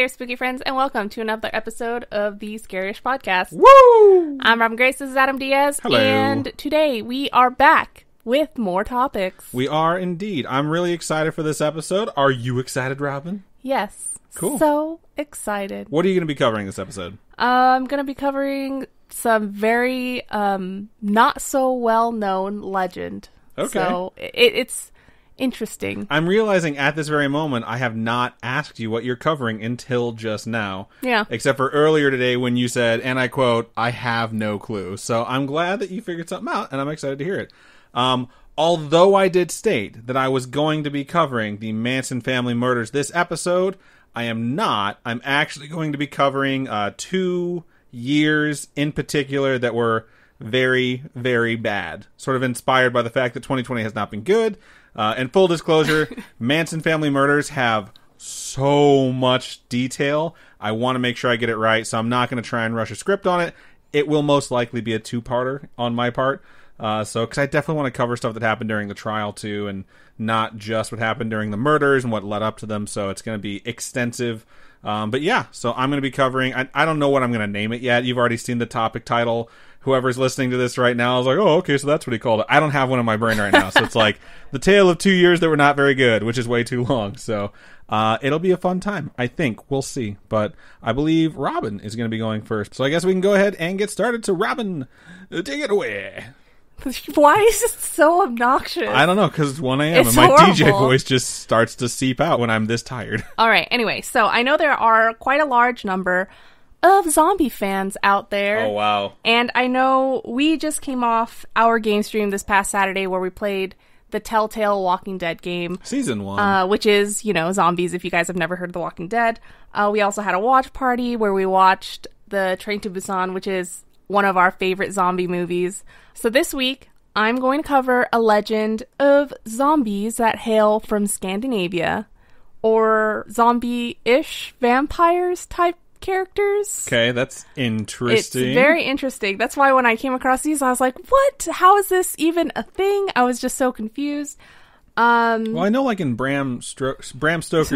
there, spooky friends, and welcome to another episode of the Scaryish podcast. Woo! I'm Robin Grace, this is Adam Diaz, Hello. And today we are back with more topics. We are indeed. I'm really excited for this episode. Are you excited, Robin? Yes. Cool. So excited. What are you going to be covering this episode? I'm going to be covering some very not so well-known legend. Okay. So it's interesting. I'm realizing at this very moment I have not asked you what you're covering until just now. Yeah. Except for earlier today when you said, and I quote, I have no clue. So I'm glad that you figured something out, and I'm excited to hear it. Although I did state that I was going to be covering the Manson family murders this episode, I am not. I'm actually going to be covering 2 years in particular that were very, very bad. Sort of inspired by the fact that 2020 has not been good. And full disclosure, Manson family murders have so much detail. I want to make sure I get it right, so I'm not going to try and rush a script on it. It will most likely be a 2-parter on my part. Because I definitely want to cover stuff that happened during the trial, too, and not just what happened during the murders and what led up to them, so it's going to be extensive. But yeah, so I'm going to be covering, I don't know what I'm going to name it yet. You've already seen the topic title. Whoever's listening to this right now is like, oh, okay, so that's what he called it. I don't have one in my brain right now, so it's like the tale of 2 years that were not very good, which is way too long. So it'll be a fun time, I think. We'll see. But I believe Robin is going to be going first. So I guess we can go ahead and get started. So Robin, take it away. Why is it so obnoxious? I don't know, because it's 1 a.m. It's and my horrible. DJ voice just starts to seep out when I'm this tired. All right, anyway, so I know there are quite a large number of zombie fans out there. Oh, wow. And I know we just came off our game stream this past Saturday where we played the Telltale Walking Dead game. Season 1. Which is, zombies, if you guys have never heard of The Walking Dead. We also had a watch party where we watched the Train to Busan, which is one of our favorite zombie movies. So this week, I'm going to cover a legend of zombies that hail from Scandinavia, or zombie-ish vampires type characters. Okay, that's interesting. It's very interesting. That's why when I came across these, I was like, what? How is this even a thing? I was just so confused. Well, I know like in Bram Stoker's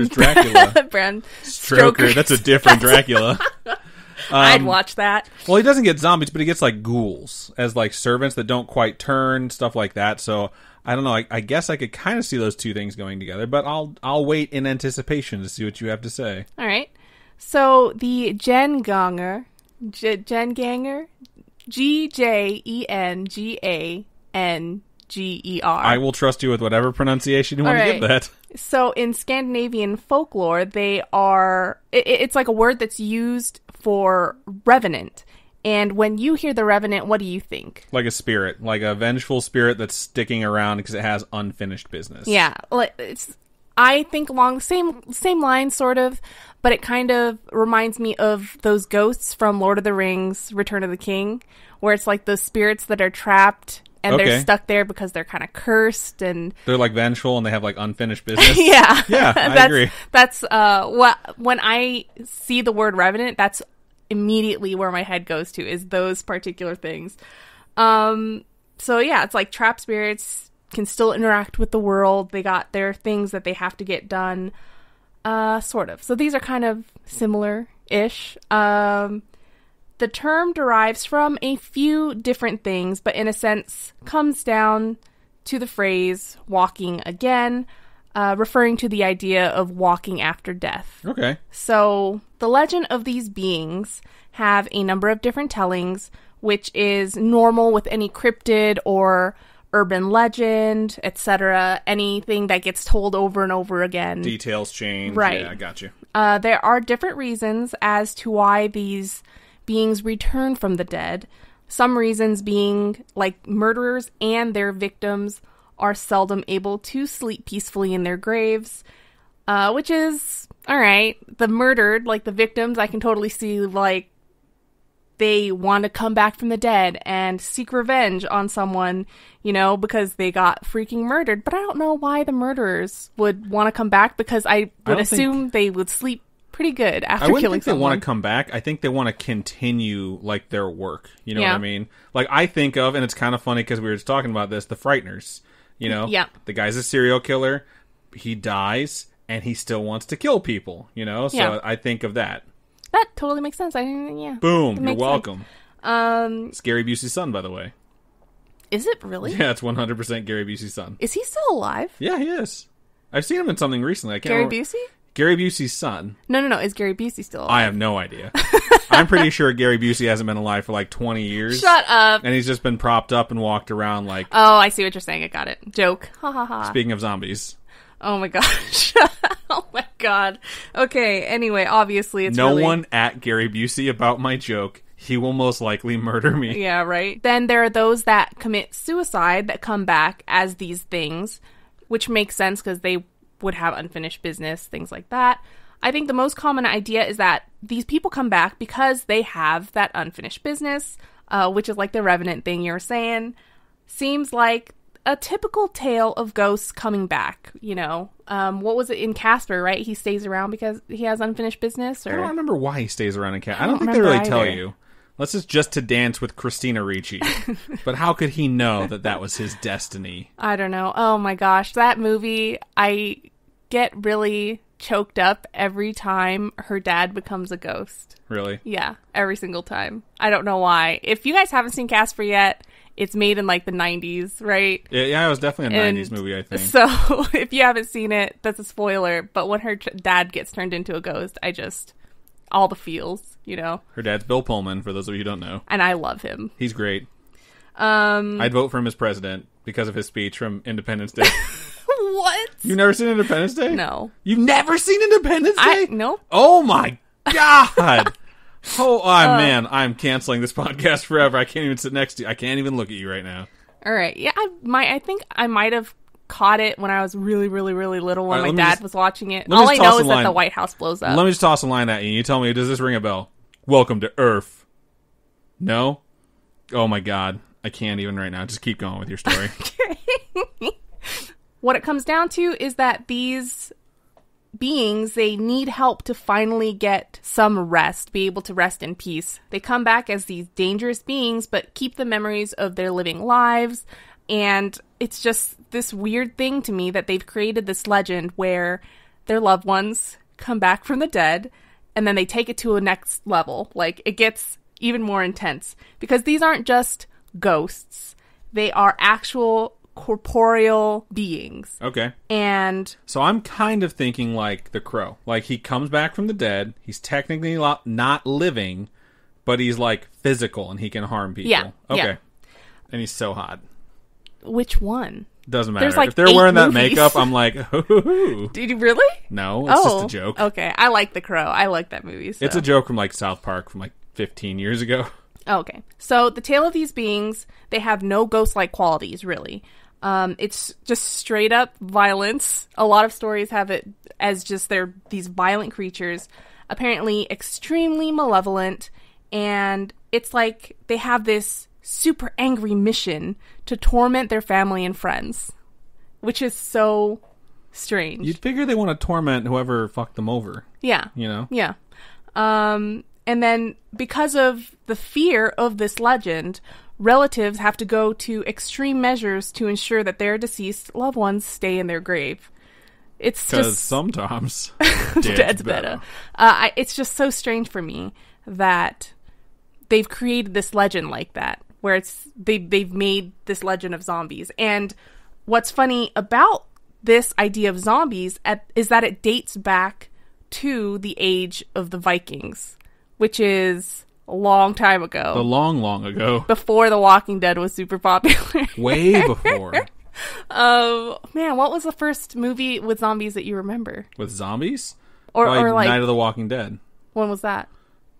Dracula. Bram Stoker, that's a different Dracula. I'd watch that. Well, he doesn't get zombies, but he gets like ghouls as like servants that don't quite turn, stuff like that. So I don't know. I guess I could kind of see those two things going together, but I'll wait in anticipation to see what you have to say. All right. So the Gjenganger, Gjenganger. I will trust you with whatever pronunciation you want to give that. So in Scandinavian folklore, they are, it's like a word that's used for revenant. And when you hear the revenant, what do you think? Like a spirit, like a vengeful spirit that's sticking around because it has unfinished business. Yeah, I think along the same lines, sort of, but it kind of reminds me of those ghosts from Lord of the Rings, Return of the King, where it's like those spirits that are trapped and they're stuck there because they're kind of cursed and they're like vengeful and they have like unfinished business. Yeah, I agree. That's when I see the word revenant, that's immediately where my head goes to, is those particular things. So yeah, it's like trapped spirits can still interact with the world. They got their things that they have to get done, sort of. So these are kind of similar-ish. The term derives from a few different things, but in a sense comes down to the phrase walking again, referring to the idea of walking after death. Okay. So the legend of these beings have a number of different tellings, which is normal with any cryptid or urban legend, etc. Anything that gets told over and over again. Details change. Right. Yeah, I got you. There are different reasons as to why these beings return from the dead. Some reasons being like murderers and their victims are seldom able to sleep peacefully in their graves, which is alright. The murdered, like the victims, I can totally see like they want to come back from the dead and seek revenge on someone, because they got freaking murdered. But I don't know why the murderers would want to come back, because I would assume they would sleep pretty good after killing someone. I wouldn't think they want to come back. I think they want to continue like their work. You know what I mean? Like I think of, and it's kind of funny because we were just talking about this, the Frighteners. The guy's a serial killer. He dies. and he still wants to kill people, you know? So Yeah. I think of that. That totally makes sense. I didn't, yeah. Boom, It you're makes welcome. sense. It's Gary Busey's son, by the way. Is it really? Yeah, it's 100% Gary Busey's son. Is he still alive? Yeah, he is. I've seen him in something recently. I can't Gary remember. Busey? Gary Busey's son. No. Is Gary Busey still alive? I have no idea. I'm pretty sure Gary Busey hasn't been alive for like 20 years. Shut up. And he's just been propped up and walked around like... Oh, I see what you're saying. I got it. Joke. Ha ha ha. Speaking of zombies. Oh my gosh. Oh my god. Okay, anyway, obviously it's No really... one at Gary Busey about my joke. He will most likely murder me. Yeah, right? Then there are those that commit suicide that come back as these things, which makes sense because they would have unfinished business, things like that. I think the most common idea is that these people come back because they have that unfinished business, which is like the Revenant thing you're saying. Seems like a typical tale of ghosts coming back, you know. What was it in Casper, right? He stays around because he has unfinished business? Or... I don't remember why he stays around in Cat. I don't don't think they really remember tell either. you. Unless it's just to dance with Christina Ricci. But how could he know that that was his destiny? I don't know. Oh my gosh, that movie, I get really choked up every time her dad becomes a ghost. Really? Yeah, every single time. I don't know why. If you guys haven't seen Casper yet, it's made in like the 90s, right? Yeah, it was definitely a And 90s movie, I think. So if you haven't seen it, that's a spoiler. But when her dad gets turned into a ghost, all the feels, you know? Her dad's Bill Pullman, for those of you who don't know. And I love him. He's great. I'd vote for him as president because of his speech from Independence Day. What? You've never seen Independence Day? No. You've never seen Independence Day? Nope. Oh my god! Man, I'm canceling this podcast forever. I can't even sit next to you. I can't even look at you right now. All right. Yeah, I think I might have caught it when I was really, really, really little when All right, my dad was watching it. let me All I just know toss is a that line. the White House blows up. Let me just toss a line at you. You tell me, does this ring a bell? Welcome to Earth. No? Oh my god. I can't even right now. Just keep going with your story. What it comes down to is that these beings, they need help to finally get some rest, be able to rest in peace. They come back as these dangerous beings, but keep the memories of their living lives. And it's just this weird thing to me that they've created this legend where their loved ones come back from the dead, and then they take it to a next level. Like, it gets even more intense. Because these aren't just ghosts. They are actual corporeal beings. Okay. And So I'm kind of thinking like The Crow. Like, he comes back from the dead. He's technically not living, but he's like physical and he can harm people. Yeah. Okay. Yeah. And he's so hot. which one? Doesn't matter. There's like if they're 8 wearing that movies. makeup, I'm like, ooh. Did you really? No, it's just a joke. Okay. I like The Crow. I like that movie. So. It's a joke from like South Park from like 15 years ago. Okay. So the tale of these beings, they have no ghost-like qualities, really. It's just straight up violence. A lot of stories have it as just these violent creatures, apparently extremely malevolent, and it's like they have this super angry mission to torment their family and friends, which is so strange. You'd figure they want to torment whoever fucked them over. Yeah. You know? Yeah. And then because of the fear of this legend, relatives have to go to extreme measures to ensure that their deceased loved ones stay in their grave. It's Because just sometimes dead's better. It's just so strange for me that they've created this legend like that, where they've made this legend of zombies. And what's funny about this idea of zombies is that it dates back to the age of the Vikings, which is a long time ago. The long ago. Before The Walking Dead was super popular. Way before. Man, what was the first movie with zombies that you remember? With zombies? Or Probably like, Night of the Walking Dead. when was that?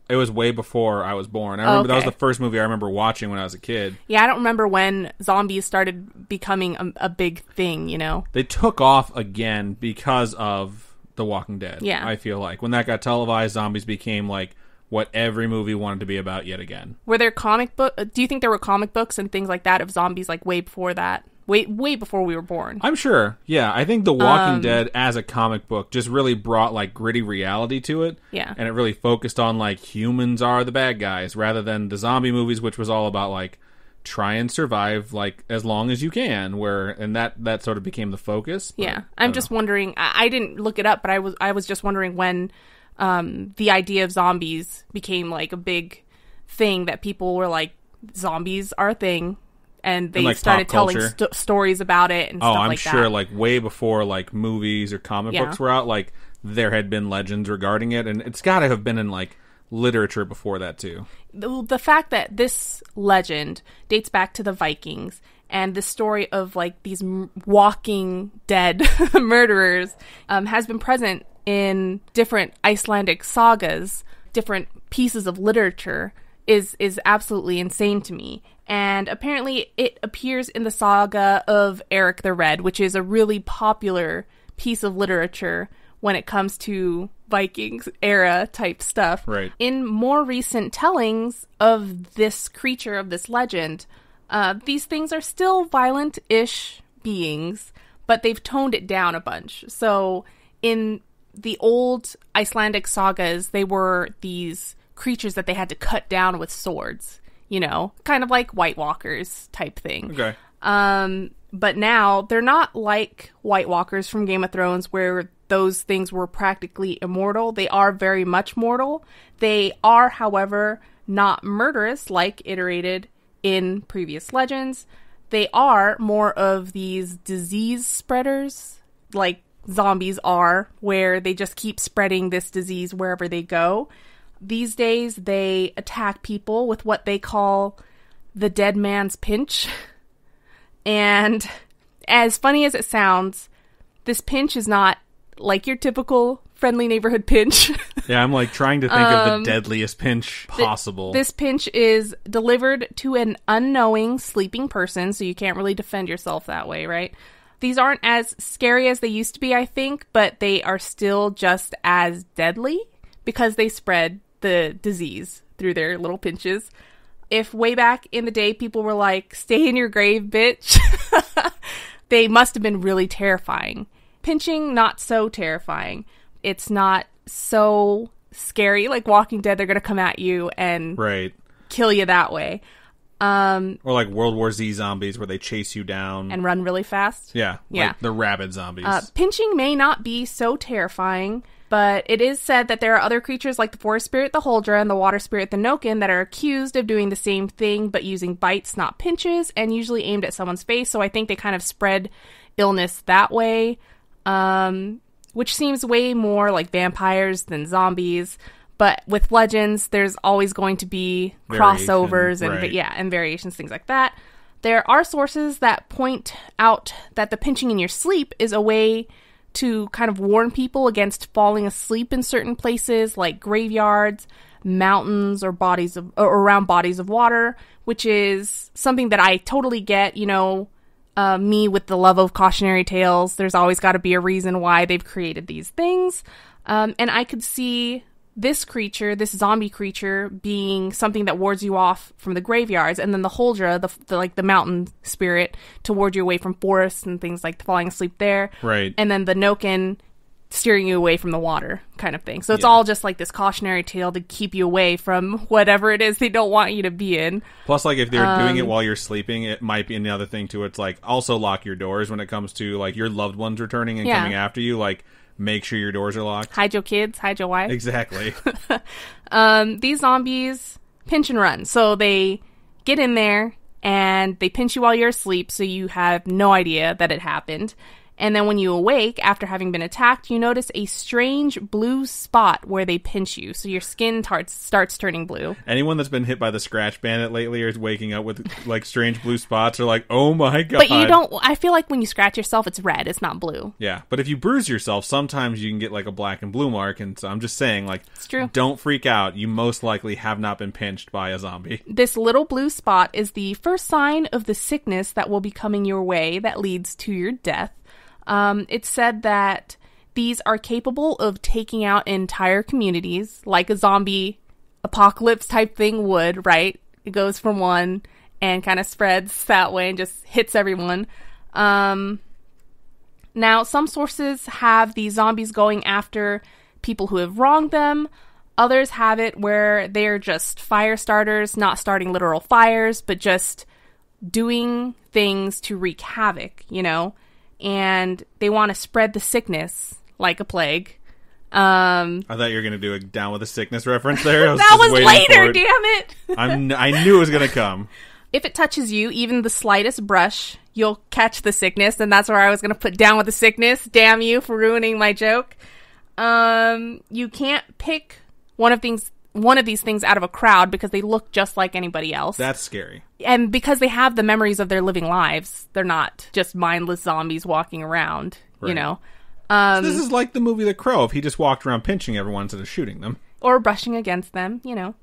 It was way before I was born. I remember that was Okay. the first movie I remember watching when I was a kid. Yeah, I don't remember when zombies started becoming a big thing, you know? They took off again because of The Walking Dead. Yeah. I feel like. When that got televised, zombies became like what every movie wanted to be about yet again. Were there comic book? Do you think there were comic books and things like that of zombies like way before that? Way before we were born. I'm sure. Yeah, I think The Walking Dead as a comic book just really brought like gritty reality to it. Yeah. And it really focused on like humans are the bad guys rather than the zombie movies, which was all about like try and survive like as long as you can, and that sort of became the focus. Yeah. I'm just wondering, I didn't look it up, but I was just wondering when the idea of zombies became like a big thing, that people were like, zombies are a thing, and they like started telling stories about it and stuff I'm like sure that. like way before like movies or comic books were out, like there had been legends regarding it, and it's got to have been in like literature before that too. The fact that this legend dates back to the Vikings, and the story of like these walking dead murderers has been present in different Icelandic sagas, different pieces of literature, is absolutely insane to me. And apparently it appears in the saga of Eric the Red, which is a really popular piece of literature when it comes to Vikings era type stuff. Right. In more recent tellings of this creature, of this legend, these things are still violent-ish beings, but they've toned it down a bunch. So in the old Icelandic sagas, they were these creatures that they had to cut down with swords, you know, kind of like White Walkers type thing. Okay. But now they're not like White Walkers from Game of Thrones, where those things were practically immortal. They are very much mortal. They are, however, not murderous like iterated in previous legends. They are more of these disease spreaders, like zombies are, where they just keep spreading this disease wherever they go. These days, they attack people with what they call the dead man's pinch. And as funny as it sounds, this pinch is not like your typical friendly neighborhood pinch. Yeah, I'm like trying to think of the deadliest pinch possible. This pinch is delivered to an unknowing sleeping person, so you can't really defend yourself that way, right? These aren't as scary as they used to be, I think, but they are still just as deadly because they spread the disease through their little pinches. If way back in the day people were like, stay in your grave, bitch, they must have been really terrifying. Pinching, not so terrifying. It's not so scary. Like Walking Dead, they're going to come at you and kill you that way. Or like World War Z zombies, where they chase you down. And run really fast. Yeah. Like the rabid zombies. Pinching may not be so terrifying, but it is said that there are other creatures like the forest spirit, the Huldra, and the water spirit, the Noken, that are accused of doing the same thing, but using bites, not pinches, and usually aimed at someone's face. So I think they kind of spread illness that way, which seems way more like vampires than zombies. But with legends, there's always going to be crossovers and variations, things like that. There are sources that point out that the pinching in your sleep is a way to kind of warn people against falling asleep in certain places like graveyards, mountains, or around bodies of water, which is something that I totally get. You know, me with the love of cautionary tales, there's always got to be a reason why they've created these things. And I could see this creature, this zombie creature, being something that wards you off from the graveyards, and then the Huldra, the mountain spirit, to ward you away from forests and things like falling asleep there. Right. And then the Noken steering you away from the water, kind of thing. So it's all just like this cautionary tale to keep you away from whatever it is they don't want you to be in. Plus, like, if they're doing it while you're sleeping, it might be another thing too. It's like, also lock your doors when it comes to like your loved ones returning and coming after you. Like, make sure your doors are locked. Hide your kids, hide your wife. Exactly. These zombies pinch and run. So they get in there and they pinch you while you're asleep, so you have no idea that it happened. And then when you awake, after having been attacked, you notice a strange blue spot where they pinch you. So your skin starts turning blue. Anyone that's been hit by the Scratch Bandit lately or is waking up with like strange blue spots are like, oh my god. But you don't, I feel like when you scratch yourself, it's red. It's not blue. Yeah. But if you bruise yourself, sometimes you can get like a black and blue mark. And so I'm just saying, like, it's true. Don't freak out. You most likely have not been pinched by a zombie. This little blue spot is the first sign of the sickness that will be coming your way that leads to your death. It's said that these are capable of taking out entire communities, like a zombie apocalypse type thing would, right? It goes from one and kind of spreads that way and just hits everyone. Now, some sources have these zombies going after people who have wronged them. Others have it where they're just fire starters, not starting literal fires, but just doing things to wreak havoc, you know, and they want to spread the sickness like a plague. I thought you were going to do a Down with a Sickness reference there. That was later, damn it! I knew it was going to come. If it touches you, even the slightest brush, you'll catch the sickness, and that's where I was going to put Down with the Sickness. Damn you for ruining my joke. You can't pick one of these things out of a crowd because they look just like anybody else. That's scary. And because they have the memories of their living lives, they're not just mindless zombies walking around, right. You know. So this is like the movie The Crow, if he just walked around pinching everyone instead of shooting them. Or brushing against them, you know.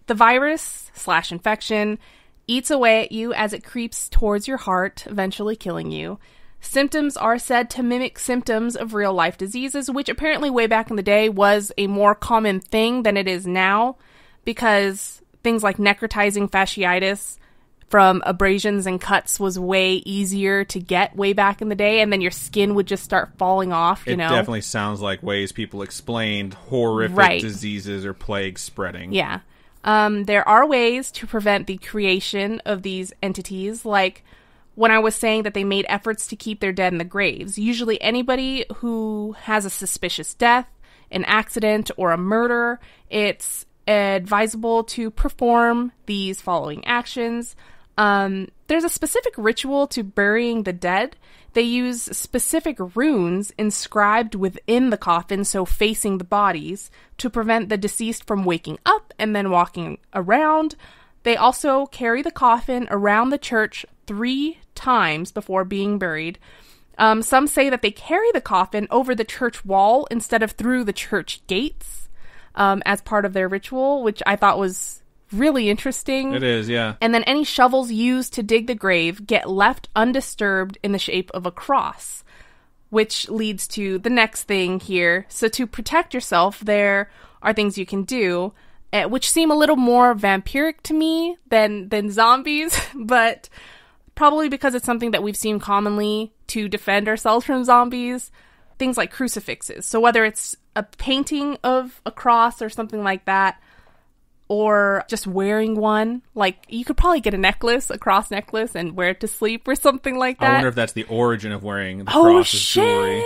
The virus/infection eats away at you as it creeps towards your heart, eventually killing you. Symptoms are said to mimic symptoms of real-life diseases, which apparently way back in the day was a more common thing than it is now, because things like necrotizing fasciitis from abrasions and cuts was way easier to get way back in the day, and then your skin would just start falling off, you know? It definitely sounds like ways people explained horrific diseases or plagues spreading. Yeah. There are ways to prevent the creation of these entities, like when I was saying that they made efforts to keep their dead in the graves. Usually anybody who has a suspicious death, an accident, or a murder, it's advisable to perform these following actions. There's a specific ritual to burying the dead. They use specific runes inscribed within the coffin, so facing the bodies, to prevent the deceased from waking up and then walking around. They also carry the coffin around the church 3 times before being buried. Some say that they carry the coffin over the church wall instead of through the church gates as part of their ritual, which I thought was really interesting. It is, yeah. And then any shovels used to dig the grave get left undisturbed in the shape of a cross, which leads to the next thing here. So to protect yourself, there are things you can do, which seem a little more vampiric to me than zombies, but probably because it's something that we've seen commonly to defend ourselves from zombies. Things like crucifixes. So whether it's a painting of a cross or something like that, or just wearing one, like you could probably get a cross necklace, and wear it to sleep or something like that. I wonder if that's the origin of wearing the cross as jewelry.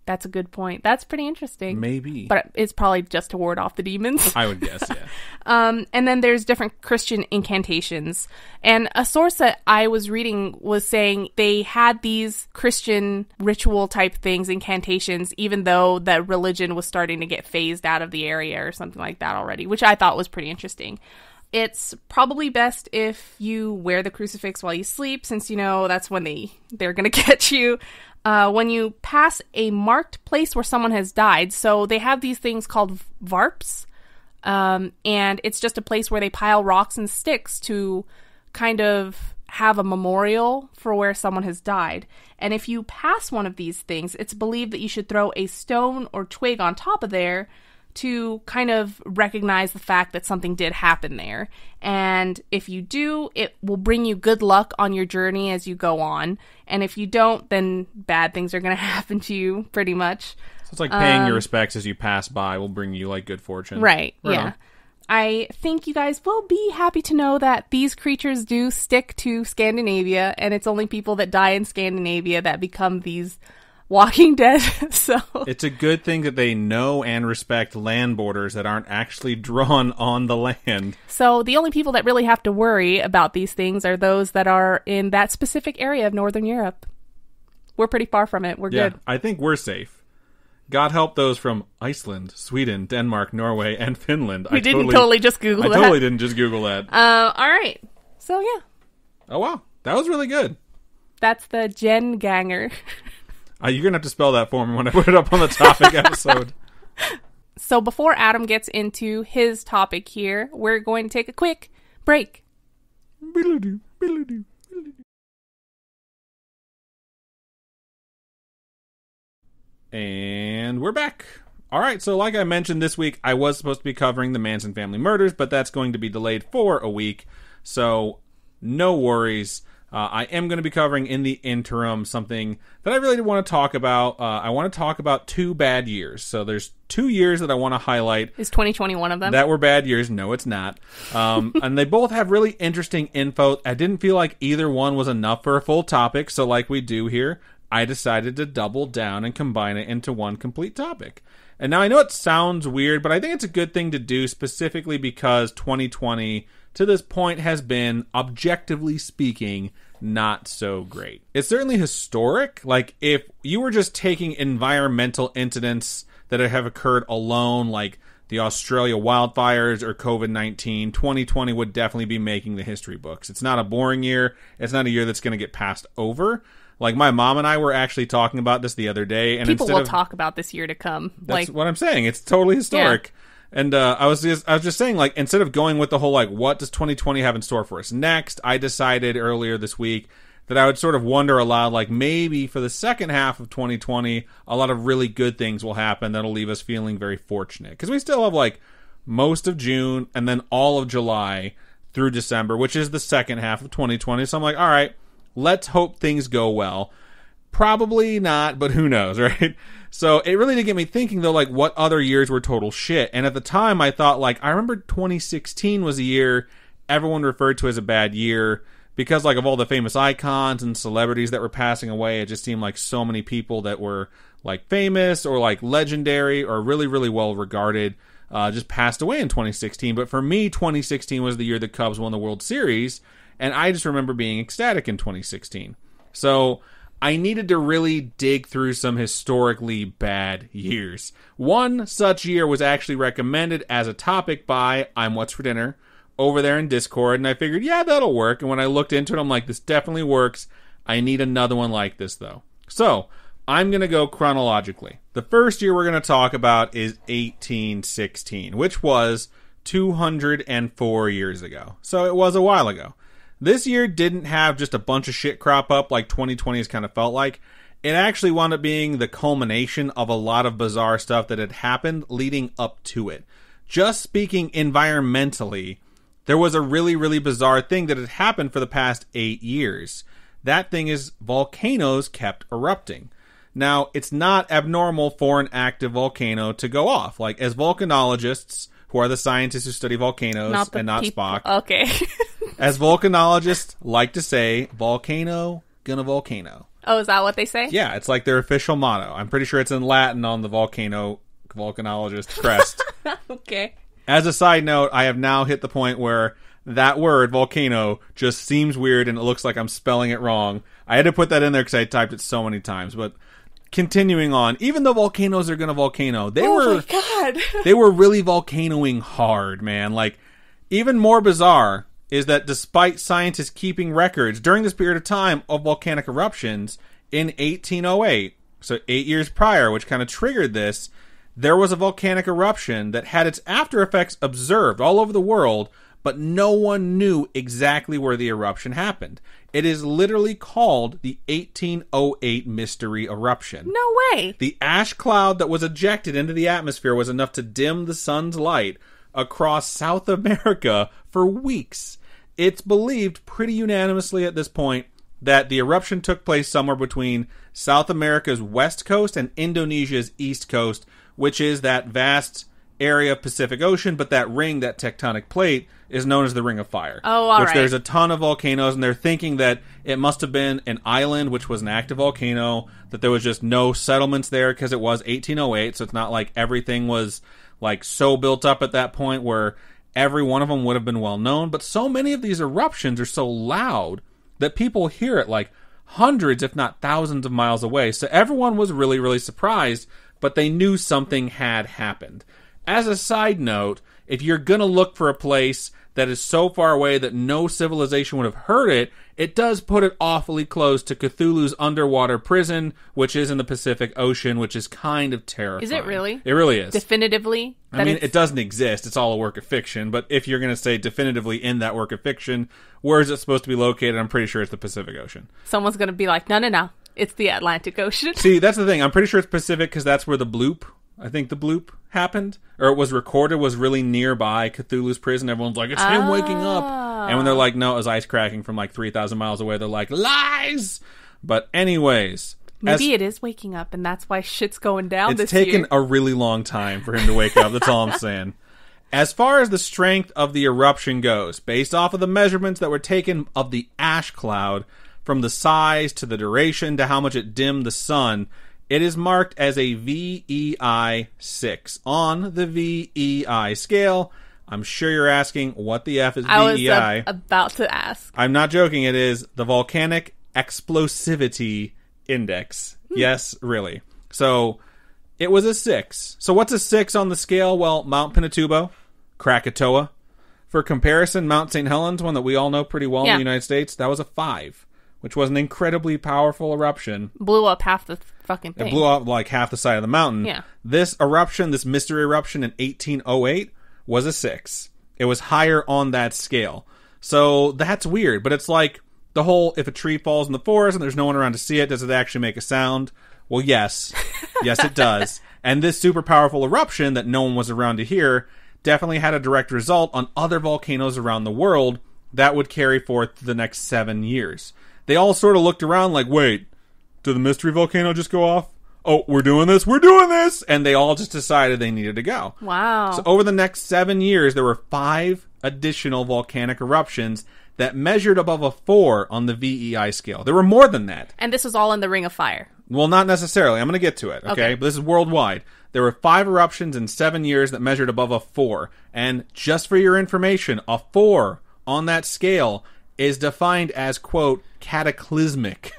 That's a good point. That's pretty interesting. Maybe. But it's probably just to ward off the demons. I would guess, yeah. And then there's different Christian incantations. And a source that I was reading was saying they had these Christian ritual type things, incantations, even though that religion was starting to get phased out of the area or something like that already, which I thought was pretty interesting. It's probably best if you wear the crucifix while you sleep, since, you know, that's when they're going to get you. When you pass a marked place where someone has died, so they have these things called varps, and it's just a place where they pile rocks and sticks to kind of have a memorial for where someone has died. And if you pass one of these things, it's believed that you should throw a stone or twig on top of there to kind of recognize the fact that something did happen there. And if you do, it will bring you good luck on your journey as you go on. And if you don't, then bad things are going to happen to you, pretty much. So it's like paying your respects as you pass by will bring you, like, good fortune. Right, yeah. I think you guys will be happy to know that these creatures do stick to Scandinavia, and it's only people that die in Scandinavia that become these Walking Dead. So it's a good thing that they know and respect land borders that aren't actually drawn on the land. So the only people that really have to worry about these things are those that are in that specific area of Northern Europe. We're pretty far from it. We're good. I think we're safe. God help those from Iceland, Sweden, Denmark, Norway, and Finland. I didn't totally just Google that. I totally didn't just Google that. All right. So, yeah. Oh, wow. That was really good. That's the Gjenganger. You're going to have to spell that for me when I put it up on the topic episode. So before Adam gets into his topic here, we're going to take a quick break. And we're back. All right, so like I mentioned this week, I was supposed to be covering the Manson family murders, but that's going to be delayed for a week. So no worries. I am going to be covering in the interim something that I really want to talk about. I want to talk about 2 bad years. So there's 2 years that I want to highlight. Is 2020 one of them? That were bad years. No, it's not. And they both have really interesting info. I didn't feel like either one was enough for a full topic. So like we do here, I decided to double down and combine it into one complete topic. And now I know it sounds weird, but I think it's a good thing to do specifically because 2020 to this point has been, objectively speaking, not so great. It's certainly historic. Like, if you were just taking environmental incidents that have occurred alone, like the Australia wildfires or COVID-19, 2020 would definitely be making the history books. It's not a boring year. It's not a year that's going to get passed over. Like, my mom and I were actually talking about this the other day. And people will talk about this year to come. That's what I'm saying. It's totally historic. Yeah. And I was just saying, like, instead of going with the whole, like, what does 2020 have in store for us next, I decided earlier this week that I would sort of wonder aloud, like, maybe for the second half of 2020, a lot of really good things will happen that'll leave us feeling very fortunate. Because we still have, like, most of June and then all of July through December, which is the second half of 2020. So I'm like, all right, let's hope things go well. Probably not, but who knows, right? So it really did get me thinking, though, like, what other years were total shit? And at the time, I thought, like, I remember 2016 was a year everyone referred to as a bad year because, like, of all the famous icons and celebrities that were passing away. It just seemed like so many people that were, like, famous or, like, legendary or really, really well regarded just passed away in 2016. But for me, 2016 was the year the Cubs won the World Series, and I just remember being ecstatic in 2016. So I needed to really dig through some historically bad years. One such year was actually recommended as a topic by I'm What's for Dinner over there in Discord, and I figured, yeah, that'll work. And when I looked into it, I'm like, this definitely works. I need another one like this, though. So I'm going to go chronologically. The first year we're going to talk about is 1816, which was 204 years ago. So it was a while ago. This year didn't have just a bunch of shit crop up like 2020 has kind of felt like. It actually wound up being the culmination of a lot of bizarre stuff that had happened leading up to it. Just speaking environmentally, there was a really, really bizarre thing that had happened for the past 8 years. That thing is volcanoes kept erupting. Now, it's not abnormal for an active volcano to go off. Like, as volcanologists, who are the scientists who study volcanoes and not Spock. Okay. As volcanologists like to say, volcano, gonna volcano. Oh, is that what they say? Yeah, it's like their official motto. I'm pretty sure it's in Latin on the volcanologist crest. Okay. As a side note, I have now hit the point where that word, volcano, just seems weird and it looks like I'm spelling it wrong. I had to put that in there because I typed it so many times, but continuing on, even though volcanoes are gonna volcano, they were really volcanoing hard, man. Like, even more bizarre is that despite scientists keeping records during this period of time of volcanic eruptions, in 1808, so 8 years prior, which kind of triggered this, there was a volcanic eruption that had its after effects observed all over the world, but no one knew exactly where the eruption happened. It is literally called the 1808 Mystery Eruption. No way! The ash cloud that was ejected into the atmosphere was enough to dim the sun's light across South America for weeks. It's believed pretty unanimously at this point that the eruption took place somewhere between South America's west coast and Indonesia's east coast, which is that vast area of Pacific Ocean, but that ring, that tectonic plate, is known as the Ring of Fire. Oh, all right. There's a ton of volcanoes, and they're thinking that it must have been an island, which was an active volcano, that there was just no settlements there because it was 1808, so it's not like everything was like so built up at that point where every one of them would have been well known. But so many of these eruptions are so loud that people hear it like hundreds, if not thousands of miles away. So everyone was really, really surprised, but they knew something had happened. As a side note, if you're going to look for a place that is so far away that no civilization would have heard it, it does put it awfully close to Cthulhu's underwater prison, which is in the Pacific Ocean, which is kind of terrifying. Is it really? It really is. Definitively? I mean, it doesn't exist. It's all a work of fiction. But if you're going to say definitively in that work of fiction, where is it supposed to be located? I'm pretty sure it's the Pacific Ocean. Someone's going to be like, no. It's the Atlantic Ocean. See, that's the thing. I'm pretty sure it's Pacific because that's where the bloop happened, or it was recorded, was really nearby Cthulhu's prison. Everyone's like, it's him waking up. And when they're like, no, it was ice cracking from like 3,000 miles away, they're like, lies! But anyways... Maybe it is waking up, and that's why shit's going down this year. It's taken a really long time for him to wake up. That's all I'm saying. As far as the strength of the eruption goes, based off of the measurements that were taken of the ash cloud, from the size to the duration to how much it dimmed the sun, it is marked as a VEI 6 on the VEI scale. I'm sure you're asking what the F is VEI. I was about to ask. I'm not joking. It is the Volcanic Explosivity Index. Yes, really. So it was a 6. So what's a 6 on the scale? Well, Mount Pinatubo, Krakatoa. For comparison, Mount St. Helens, one that we all know pretty well in the United States, that was a 5, which was an incredibly powerful eruption. Blew up half the fucking thing. It blew up like half the side of the mountain. Yeah. This eruption, this mystery eruption in 1808, was a 6. It was higher on that scale. So that's weird, but it's like the whole, if a tree falls in the forest and there's no one around to see it, does it actually make a sound? Well, yes. Yes, it does. And this super powerful eruption that no one was around to hear definitely had a direct result on other volcanoes around the world that would carry forth the next 7 years. They all sort of looked around like, wait, did the mystery volcano just go off? Oh, we're doing this, we're doing this! And they all just decided they needed to go. Wow. So over the next 7 years, there were 5 additional volcanic eruptions that measured above a 4 on the VEI scale. There were more than that. And this was all in the Ring of Fire. Well, not necessarily. I'm going to get to it, okay? But this is worldwide. There were 5 eruptions in 7 years that measured above a 4. And just for your information, a 4 on that scale is defined as, quote, cataclysmic,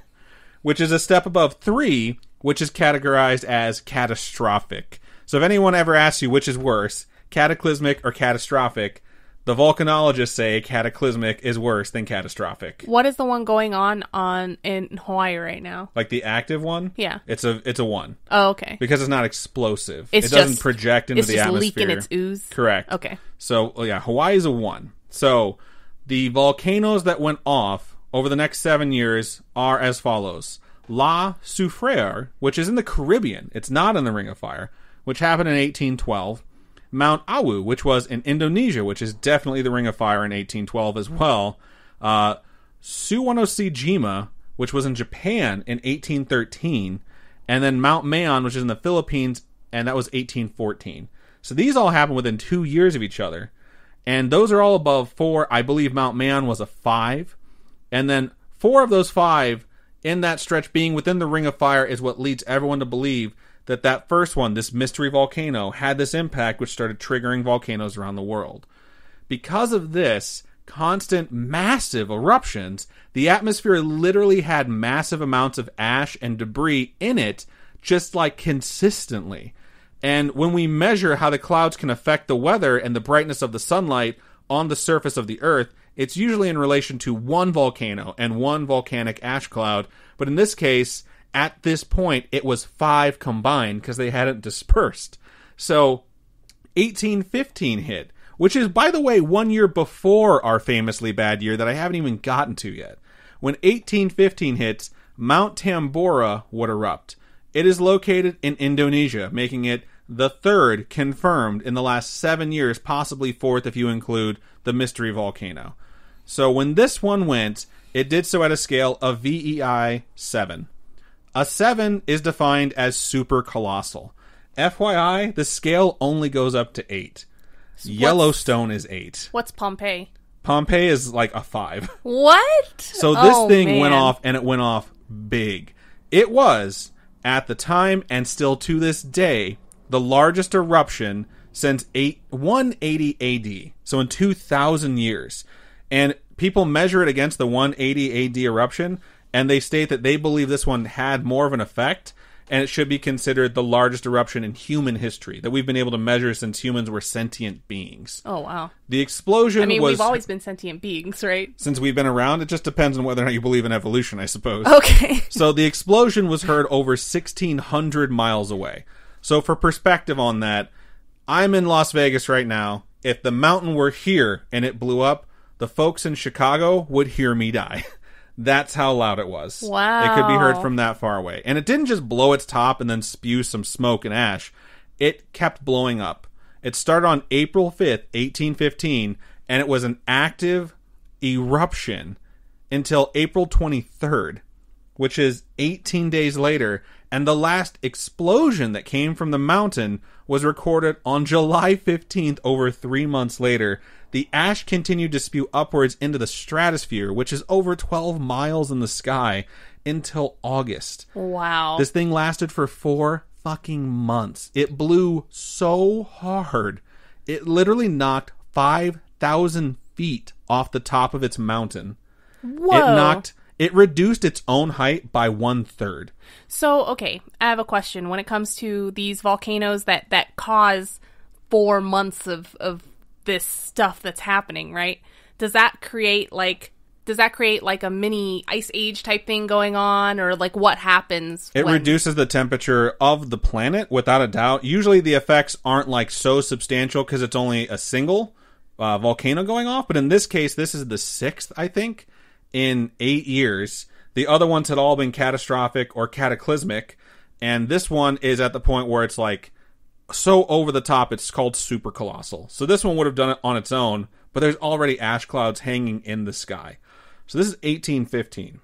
which is a step above 3, which is categorized as catastrophic. So if anyone ever asks you which is worse, cataclysmic or catastrophic, the volcanologists say cataclysmic is worse than catastrophic. What is the one going on in Hawaii right now? Like the active one? Yeah. It's a 1. Oh, okay. Because it's not explosive. It doesn't project into the atmosphere. It's just leaking its ooze? Correct. Okay. So, yeah, Hawaii's a 1. So, the volcanoes that went off over the next 7 years are as follows. La Soufriere, which is in the Caribbean. It's not in the Ring of Fire, which happened in 1812. Mount Awu, which was in Indonesia, which is definitely the Ring of Fire in 1812 as well. Suwanosejima, which was in Japan in 1813. And then Mount Mayon, which is in the Philippines, and that was 1814. So these all happened within 2 years of each other. And those are all above 4. I believe Mount Mayon was a 5. And then 4 of those 5 in that stretch being within the Ring of Fire is what leads everyone to believe that first one, this mystery volcano, had this impact which started triggering volcanoes around the world. Because of this constant massive eruptions, the atmosphere literally had massive amounts of ash and debris in it, just like consistently. And when we measure how the clouds can affect the weather and the brightness of the sunlight on the surface of the Earth, it's usually in relation to one volcano and one volcanic ash cloud. But in this case, at this point, it was 5 combined because they hadn't dispersed. So 1815 hit, which is, by the way, 1 year before our famously bad year that I haven't even gotten to yet. When 1815 hits, Mount Tambora would erupt. It is located in Indonesia, making it the 3rd confirmed in the last 7 years, possibly 4th if you include the mystery volcano. So when this one went, it did so at a scale of VEI 7. A 7 is defined as super colossal. FYI, the scale only goes up to 8. Yellowstone is 8. What's Pompeii? Pompeii is like a 5. What? So this thing went off, and it went off big. It was, at the time and still to this day, the largest eruption since 180 AD. So in 2,000 years. And people measure it against the 180 AD eruption, and they state that they believe this one had more of an effect, and it should be considered the largest eruption in human history that we've been able to measure since humans were sentient beings. Oh, wow. The explosion was... we've always been sentient beings, right? Since we've been around, it just depends on whether or not you believe in evolution, I suppose. Okay. So the explosion was heard over 1,600 miles away. So for perspective on that, I'm in Las Vegas right now. If the mountain were here and it blew up, the folks in Chicago would hear me die. That's how loud it was. Wow. It could be heard from that far away. And it didn't just blow its top and then spew some smoke and ash. It kept blowing up. It started on April 5th, 1815, and it was an active eruption until April 23rd, which is 18 days later, and the last explosion that came from the mountain was recorded on July 15th, over 3 months later. The ash continued to spew upwards into the stratosphere, which is over 12 miles in the sky, until August. Wow. This thing lasted for 4 fucking months. It blew so hard, it literally knocked 5,000 feet off the top of its mountain. Whoa. It reduced its own height by 1/3. So, okay, I have a question. When it comes to these volcanoes that cause 4 months of this stuff that's happening, right? Does that create like a mini ice age type thing going on, or like what happens? It reduces the temperature of the planet without a doubt. Usually the effects aren't like so substantial because it's only a single volcano going off, but in this case, this is the 6th, I think, in 8 years. The other ones had all been catastrophic or cataclysmic, and this one is at the point where it's like so over the top, it's called super colossal. So this one would have done it on its own, but there's already ash clouds hanging in the sky. So this is 1815.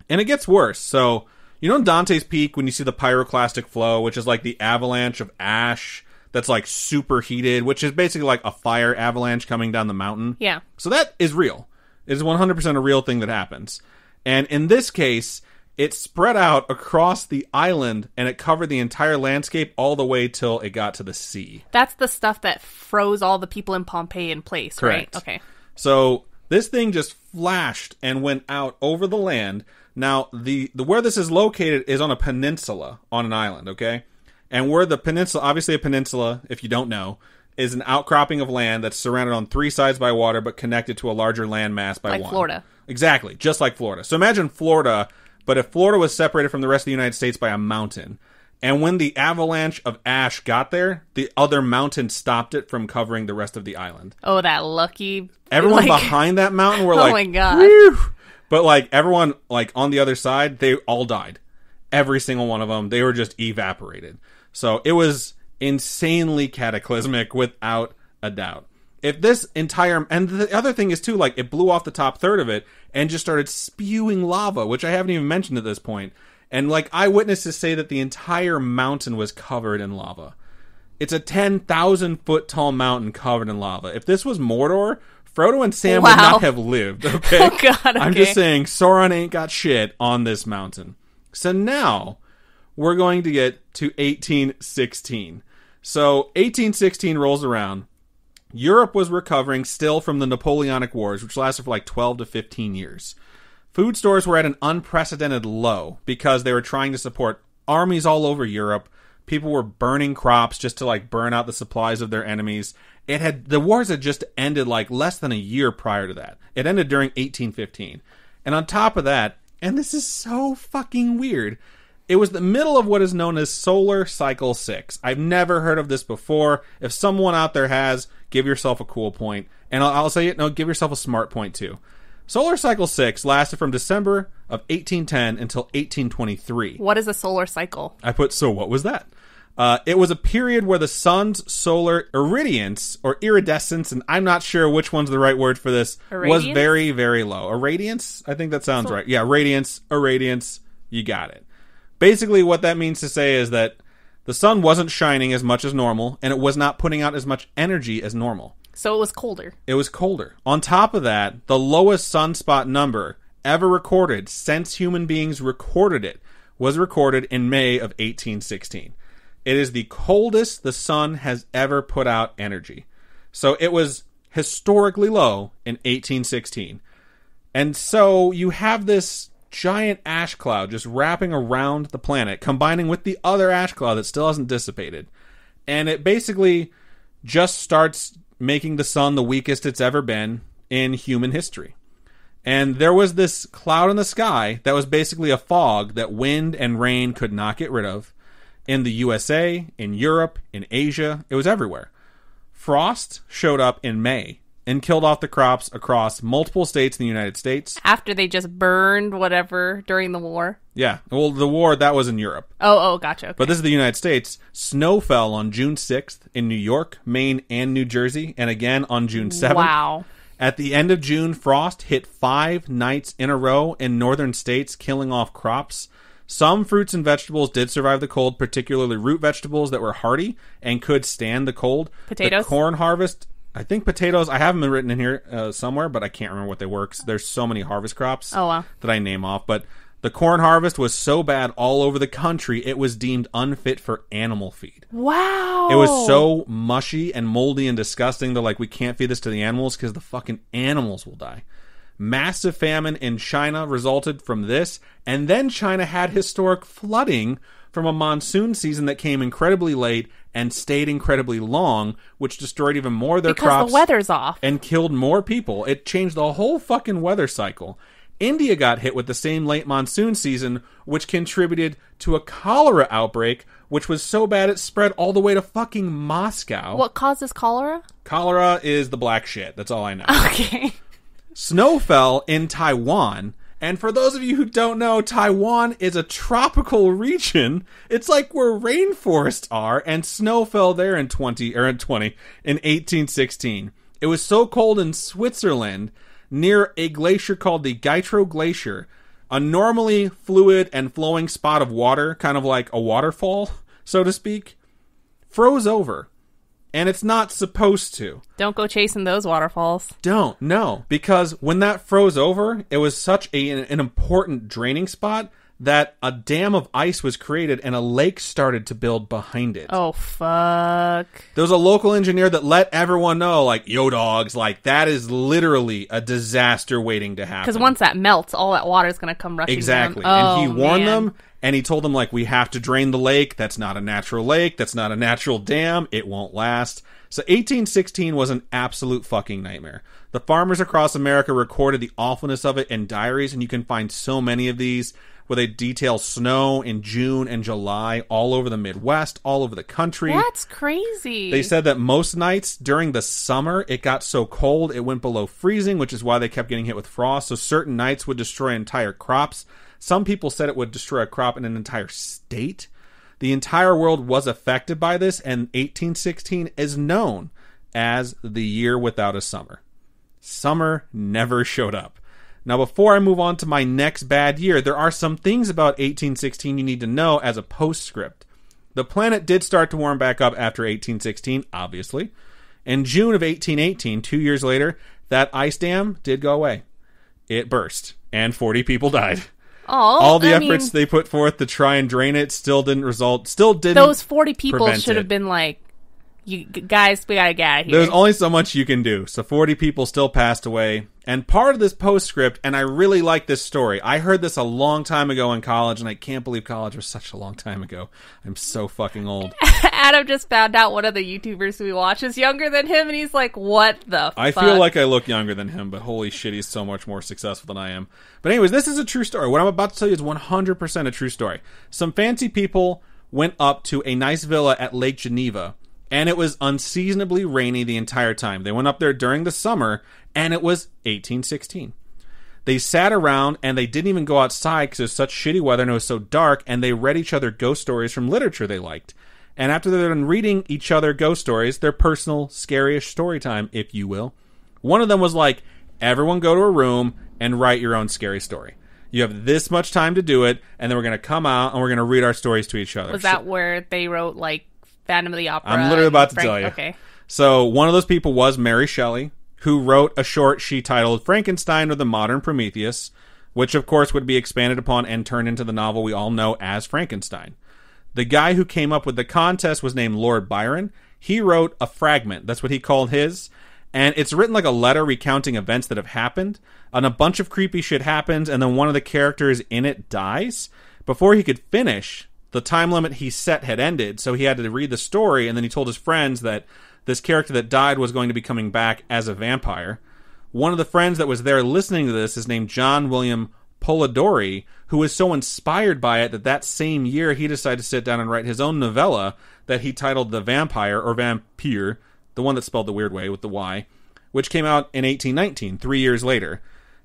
And it gets worse. So, you know in Dante's Peak when you see the pyroclastic flow, which is like the avalanche of ash that's like super heated, which is basically like a fire avalanche coming down the mountain? Yeah. So that is real. It is 100% a real thing that happens. And in this case, it spread out across the island, and it covered the entire landscape all the way till it got to the sea. That's the stuff that froze all the people in Pompeii in place, Correct. Right? Okay. So this thing just flashed and went out over the land. Now, the where this is located is on a peninsula on an island, okay? And where the peninsula, obviously a peninsula, if you don't know, is an outcropping of land that's surrounded on 3 sides by water but connected to a larger landmass by one. Like Florida. Exactly, just like Florida. So imagine Florida, but if Florida was separated from the rest of the United States by a mountain. And when the avalanche of ash got there, the other mountain stopped it from covering the rest of the island. Oh, that lucky... Everyone behind that mountain were like... Oh my God. Whew! But like everyone like on the other side, they all died. Every single one of them. They were just evaporated. So it was insanely cataclysmic without a doubt. If this entire... And the other thing is too, like it blew off the top third of it and just started spewing lava, which I haven't even mentioned at this point. And like eyewitnesses say that the entire mountain was covered in lava. It's a 10,000 foot tall mountain covered in lava. If this was Mordor, Frodo and Sam would not have lived, okay? Oh God, okay. I'm just saying, Sauron ain't got shit on this mountain. So now, we're going to get to 1816. So, 1816 rolls around. Europe was recovering still from the Napoleonic Wars, which lasted for like 12 to 15 years. Food stores were at an unprecedented low because they were trying to support armies all over Europe. People were burning crops just to like burn out the supplies of their enemies. The wars had just ended like less than a year prior to that. It ended during 1815. And on top of that, and this is so fucking weird, it was the middle of what is known as Solar Cycle 6. I've never heard of this before. If someone out there has, give yourself a cool point. And I'll say it, no, give yourself a smart point too. Solar Cycle 6 lasted from December of 1810 until 1823. What is a solar cycle? I put, so what was that? It was a period where the sun's solar irradiance, or iridescence, and I'm not sure which one's the right word for this, was very, very low. Irradiance? I think that sounds right. Yeah, radiance, irradiance, you got it. Basically, what that means to say is that the sun wasn't shining as much as normal, and it was not putting out as much energy as normal. So it was colder. It was colder. On top of that, the lowest sunspot number ever recorded since human beings recorded it was recorded in May of 1816. It is the coldest the sun has ever put out energy. So it was historically low in 1816. And so you have this giant ash cloud just wrapping around the planet, combining with the other ash cloud that still hasn't dissipated. And it basically just starts making the sun the weakest it's ever been in human history. And there was this cloud in the sky that was basically a fog that wind and rain could not get rid of. In the USA, in Europe, in Asia, it was everywhere. Frost showed up in May and killed off the crops across multiple states in the United States. After they just burned whatever during the war? Yeah. Well, the war, that was in Europe. Oh, gotcha. Okay. But this is the United States. Snow fell on June 6th in New York, Maine, and New Jersey, and again on June 7th. Wow. At the end of June, frost hit 5 nights in a row in northern states, killing off crops. Some fruits and vegetables did survive the cold, particularly root vegetables that were hardy and could stand the cold. Potatoes? The corn harvest, I think potatoes, I have them written in here somewhere, but I can't remember what they were because there's so many harvest crops that I name off. But the corn harvest was so bad all over the country, it was deemed unfit for animal feed. Wow. It was so mushy and moldy and disgusting. They're like, we can't feed this to the animals because the fucking animals will die. Massive famine in China resulted from this, and then China had historic flooding from a monsoon season that came incredibly late and stayed incredibly long, which destroyed even more of their crops. Because the weather's off. And killed more people. It changed the whole fucking weather cycle. India got hit with the same late monsoon season, which contributed to a cholera outbreak, which was so bad it spread all the way to fucking Moscow. What causes cholera? Cholera is the black shit. That's all I know. Okay. Snow fell in Taiwan, and for those of you who don't know, Taiwan is a tropical region. It's like where rainforests are, and snow fell there in 1816. It was so cold in Switzerland, near a glacier called the Gytro Glacier, a normally fluid and flowing spot of water, kind of like a waterfall, so to speak, froze over. And it's not supposed to. Don't go chasing those waterfalls. Don't, no. Because when that froze over, it was such an important draining spot that a dam of ice was created and a lake started to build behind it. Oh, fuck. There was a local engineer that let everyone know, like, yo, dogs, like, that is literally a disaster waiting to happen. Because once that melts, all that water is going to come rushing Exactly. down. And he warned them, and he told them, like, we have to drain the lake. That's not a natural lake. That's not a natural dam. It won't last. So 1816 was an absolute fucking nightmare. The farmers across America recorded the awfulness of it in diaries, and you can find so many of these where they detail snow in June and July all over the Midwest, all over the country. That's crazy. They said that most nights during the summer, it got so cold, it went below freezing, which is why they kept getting hit with frost. So certain nights would destroy entire crops. Some people said it would destroy a crop in an entire state. The entire world was affected by this, and 1816 is known as the year without a summer. Summer never showed up. Now, before I move on to my next bad year, there are some things about 1816 you need to know as a postscript. The planet did start to warm back up after 1816, obviously. In June of 1818, 2 years later, that ice dam did go away. It burst, and 40 people died. Oh, all the efforts they put forth to try and drain it still didn't result. Still didn't. Those 40 people should have been like, "You guys, we gotta get out of here." There's only so much you can do. So 40 people still passed away. And part of this postscript, and I really like this story. I heard this a long time ago in college, and I can't believe college was such a long time ago. I'm so fucking old. Adam just found out one of the YouTubers we watch is younger than him, and he's like, what the I fuck? feel like I look younger than him, but holy shit, he's so much more successful than I am. But anyways, this is a true story. What I'm about to tell you is 100% a true story. Some fancy people went up to a nice villa at Lake Geneva, and it was unseasonably rainy the entire time. They went up there during the summer, and it was 1816. They sat around, and they didn't even go outside because it was such shitty weather and it was so dark, and they read each other ghost stories from literature they liked. And after they're done reading each other ghost stories, their personal Scaryish story time, if you will, one of them was like, everyone go to a room and write your own scary story. You have this much time to do it, and then we're going to come out and we're going to read our stories to each other. Was that where they wrote, like, Phantom of the Opera? I'm literally about to tell you. Okay. So one of those people was Mary Shelley, who wrote a short she titled Frankenstein or the Modern Prometheus, which of course would be expanded upon and turned into the novel we all know as Frankenstein. The guy who came up with the contest was named Lord Byron. He wrote a fragment. That's what he called his. And it's written like a letter recounting events that have happened. And a bunch of creepy shit happens, and then one of the characters in it dies. Before he could finish, the time limit he set had ended, so he had to read the story, and then he told his friends that this character that died was going to be coming back as a vampire. One of the friends that was there listening to this is named John William Polidori, who was so inspired by it that same year he decided to sit down and write his own novella that he titled The Vampire, or Vampire, the one that's spelled the weird way with the Y, which came out in 1819, 3 years later.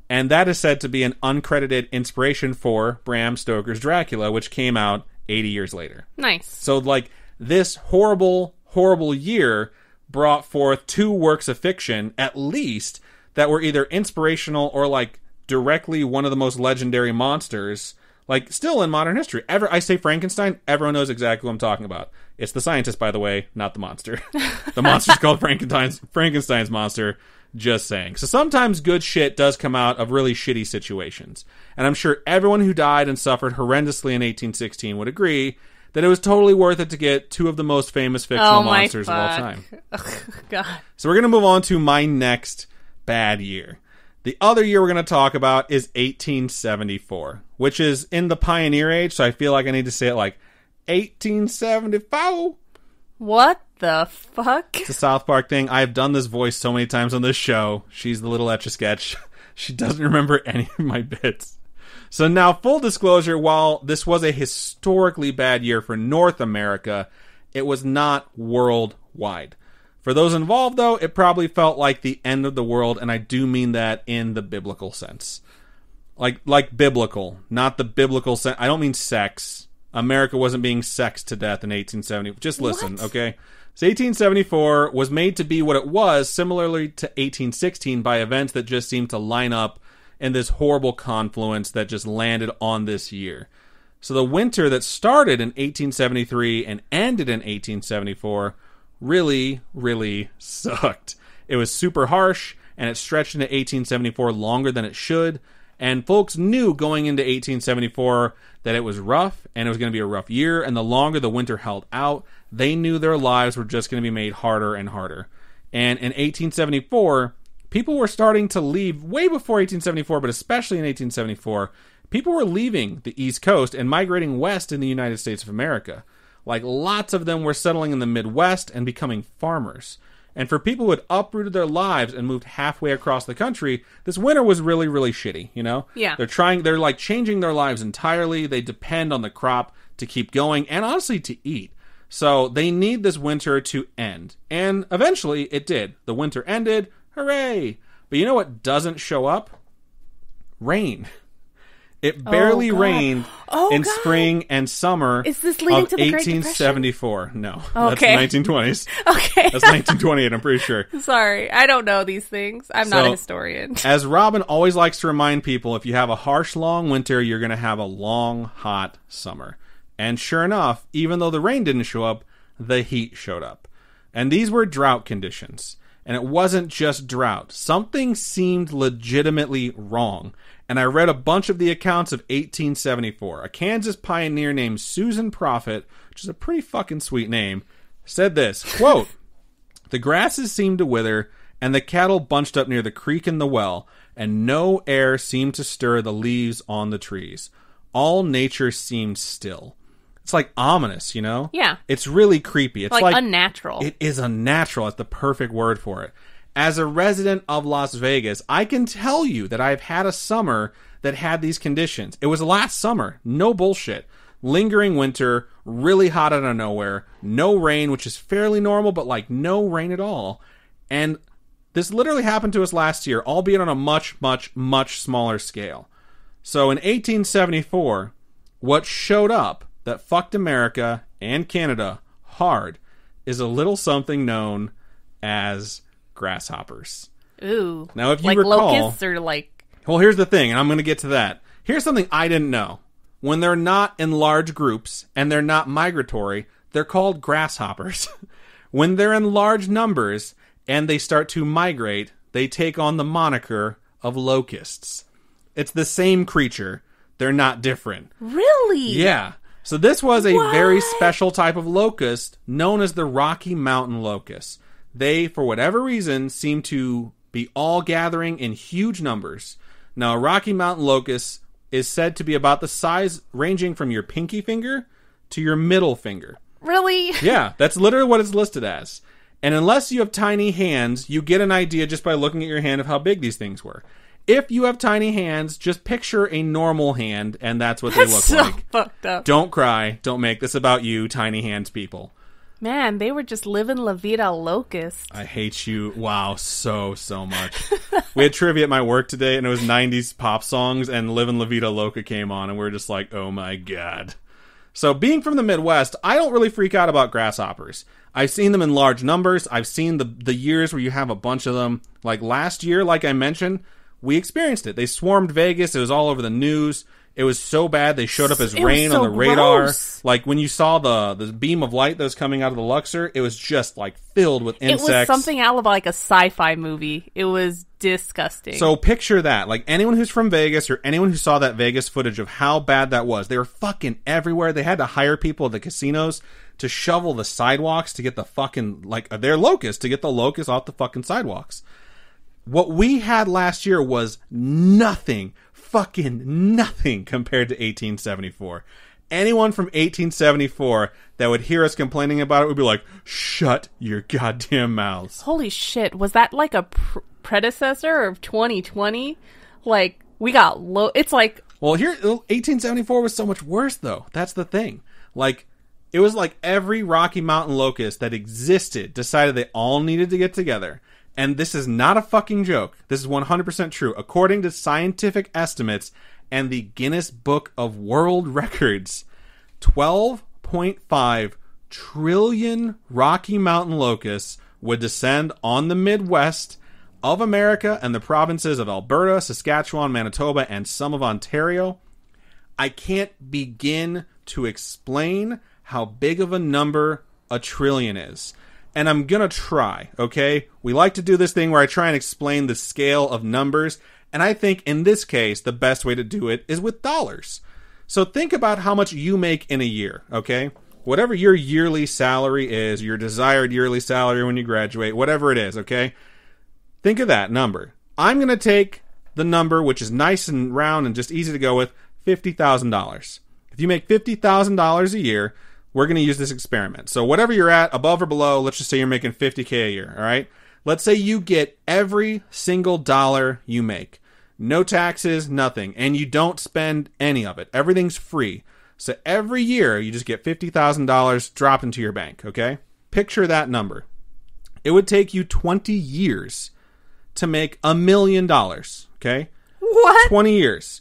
And that is said to be an uncredited inspiration for Bram Stoker's Dracula, which came out 80 years later. Nice. So, like, this horrible, horrible year brought forth two works of fiction, at least, that were either inspirational or like directly one of the most legendary monsters, like still in modern history. I say Frankenstein, everyone knows exactly what I'm talking about. It's the scientist, by the way, not the monster. The monster's called Frankenstein's monster. Just saying. So sometimes good shit does come out of really shitty situations. And I'm sure everyone who died and suffered horrendously in 1816 would agree that it was totally worth it to get two of the most famous fictional monsters of all time. Oh, God. So we're going to move on to my next bad year. The other year we're going to talk about is 1874, which is in the pioneer age, so I feel like I need to say it like 1874. What the fuck? It's a South Park thing. I've done this voice so many times on this show. She's the little Etch-a-Sketch. She doesn't remember any of my bits. So now, full disclosure, while this was a historically bad year for North America, it was not worldwide. For those involved, though, it probably felt like the end of the world, and I do mean that in the biblical sense. Like biblical, not the biblical sense. I don't mean sex. America wasn't being sexed to death in 1870. Just listen, okay? So 1874 was made to be what it was, similarly to 1816, by events that just seemed to line up in this horrible confluence that just landed on this year. So the winter that started in 1873 and ended in 1874 really, really sucked. It was super harsh, and it stretched into 1874 longer than it should. And folks knew going into 1874 that it was rough, and it was going to be a rough year, and the longer the winter held out, they knew their lives were just going to be made harder and harder. And in 1874, people were starting to leave, way before 1874, but especially in 1874, people were leaving the East Coast and migrating west in the United States of America. Like, lots of them were settling in the Midwest and becoming farmers. And for people who had uprooted their lives and moved halfway across the country, this winter was really, really shitty, you know? Yeah. They're like changing their lives entirely. They depend on the crop to keep going and honestly to eat. So they need this winter to end. And eventually it did. The winter ended. Hooray! But you know what doesn't show up? Rain. It barely rained in spring and summer Is this leading to the Great 1874. No, okay. That's the 1920s. Okay. That's 1928, I'm pretty sure. Sorry, I don't know these things. I'm not a historian. As Robin always likes to remind people, if you have a harsh, long winter, you're going to have a long, hot summer. And sure enough, even though the rain didn't show up, the heat showed up. And these were drought conditions. And it wasn't just drought. Something seemed legitimately wrong. And I read a bunch of the accounts of 1874. A Kansas pioneer named Susan Prophet, which is a pretty fucking sweet name, said this, quote, "The grasses seemed to wither, and the cattle bunched up near the creek and the well, and no air seemed to stir the leaves on the trees. All nature seemed still." It's like ominous, you know? Yeah. It's really creepy. It's like unnatural. It is unnatural. It's the perfect word for it. As a resident of Las Vegas, I can tell you that I've had a summer that had these conditions. It was last summer. No bullshit. Lingering winter, really hot out of nowhere, no rain, which is fairly normal, but like no rain at all. And this literally happened to us last year, albeit on a much, much, much smaller scale. So in 1874, what showed up that fucked America and Canada hard is a little something known as grasshoppers. Ooh. Now, if you like recall, locusts or like... Well, here's the thing, and I'm going to get to that. Here's something I didn't know. When they're not in large groups and they're not migratory, they're called grasshoppers. When they're in large numbers and they start to migrate, they take on the moniker of locusts. It's the same creature. They're not different. Really? Yeah. So this was a very special type of locust known as the Rocky Mountain locust. They, for whatever reason, seem to be all gathering in huge numbers. Now, a Rocky Mountain locust is said to be about the size ranging from your pinky finger to your middle finger. Really? Yeah, that's literally what it's listed as. And unless you have tiny hands, you get an idea just by looking at your hand of how big these things were. If you have tiny hands, just picture a normal hand, and that's what they look so like. Fucked up. Don't cry. Don't make this about you, tiny hands people. Man, they were just living La Vida Locust. I hate you. Wow, so much. We had trivia at my work today, and it was 90s pop songs, and Livin' La Vida Loca came on, and we were just like, oh my god. So being from the Midwest, I don't really freak out about grasshoppers. I've seen them in large numbers. I've seen the years where you have a bunch of them. Like last year, like I mentioned, we experienced it. They swarmed Vegas. It was all over the news. It was so bad they showed up as rain on the radar. Gross. Like when you saw the beam of light that was coming out of the Luxor, it was just like filled with insects. It was something out of like a sci-fi movie. It was disgusting. So picture that. Like anyone who's from Vegas or anyone who saw that Vegas footage of how bad that was, they were fucking everywhere. They had to hire people at the casinos to shovel the sidewalks to get the fucking, like, their locusts, to get the locusts off the fucking sidewalks. What we had last year was nothing, fucking nothing compared to 1874. Anyone from 1874 that would hear us complaining about it would be like, shut your goddamn mouths. Holy shit. Was that like a predecessor of 2020? Like, we got it's like... Well, here, 1874 was so much worse, though. That's the thing. Like, it was like every Rocky Mountain locust that existed decided they all needed to get together. And this is not a fucking joke. This is 100% true. According to scientific estimates and the Guinness Book of World Records, 12.5 trillion Rocky Mountain locusts would descend on the Midwest of America and the provinces of Alberta, Saskatchewan, Manitoba, and some of Ontario. I can't begin to explain how big of a number a trillion is. And I'm going to try, okay? We like to do this thing where I try and explain the scale of numbers. And I think in this case, the best way to do it is with dollars. So think about how much you make in a year, okay? Whatever your yearly salary is, your desired yearly salary when you graduate, whatever it is, okay? Think of that number. I'm going to take the number, which is nice and round and just easy to go with, $50,000. If you make $50,000 a year, we're going to use this experiment. So whatever you're at, above or below, let's just say you're making $50K a year, all right? Let's say you get every single dollar you make. No taxes, nothing. And you don't spend any of it. Everything's free. So every year, you just get $50,000 dropped into your bank, okay? Picture that number. It would take you 20 years to make $1 million, okay? What? 20 years.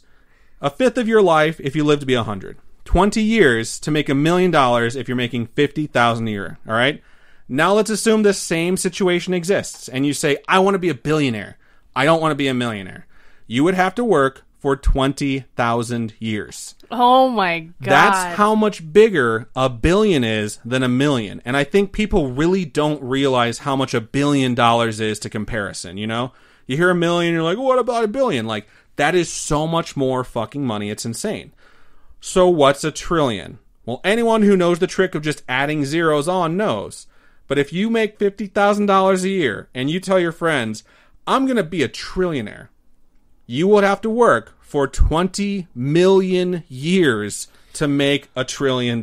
A fifth of your life if you live to be 100. 20 years to make $1 million if you're making $50,000 a year, all right? Now let's assume the same situation exists, and you say, I want to be a billionaire. I don't want to be a millionaire. You would have to work for 20,000 years. Oh my God. That's how much bigger a billion is than a million. And I think people really don't realize how much $1 billion is to comparison, you know? You hear $1 million, you're like, what about $1 billion? Like, that is so much more fucking money, it's insane. So what's a trillion? Well, anyone who knows the trick of just adding zeros on knows. But if you make $50,000 a year and you tell your friends, I'm going to be a trillionaire, you would have to work for 20 million years to make $1 trillion.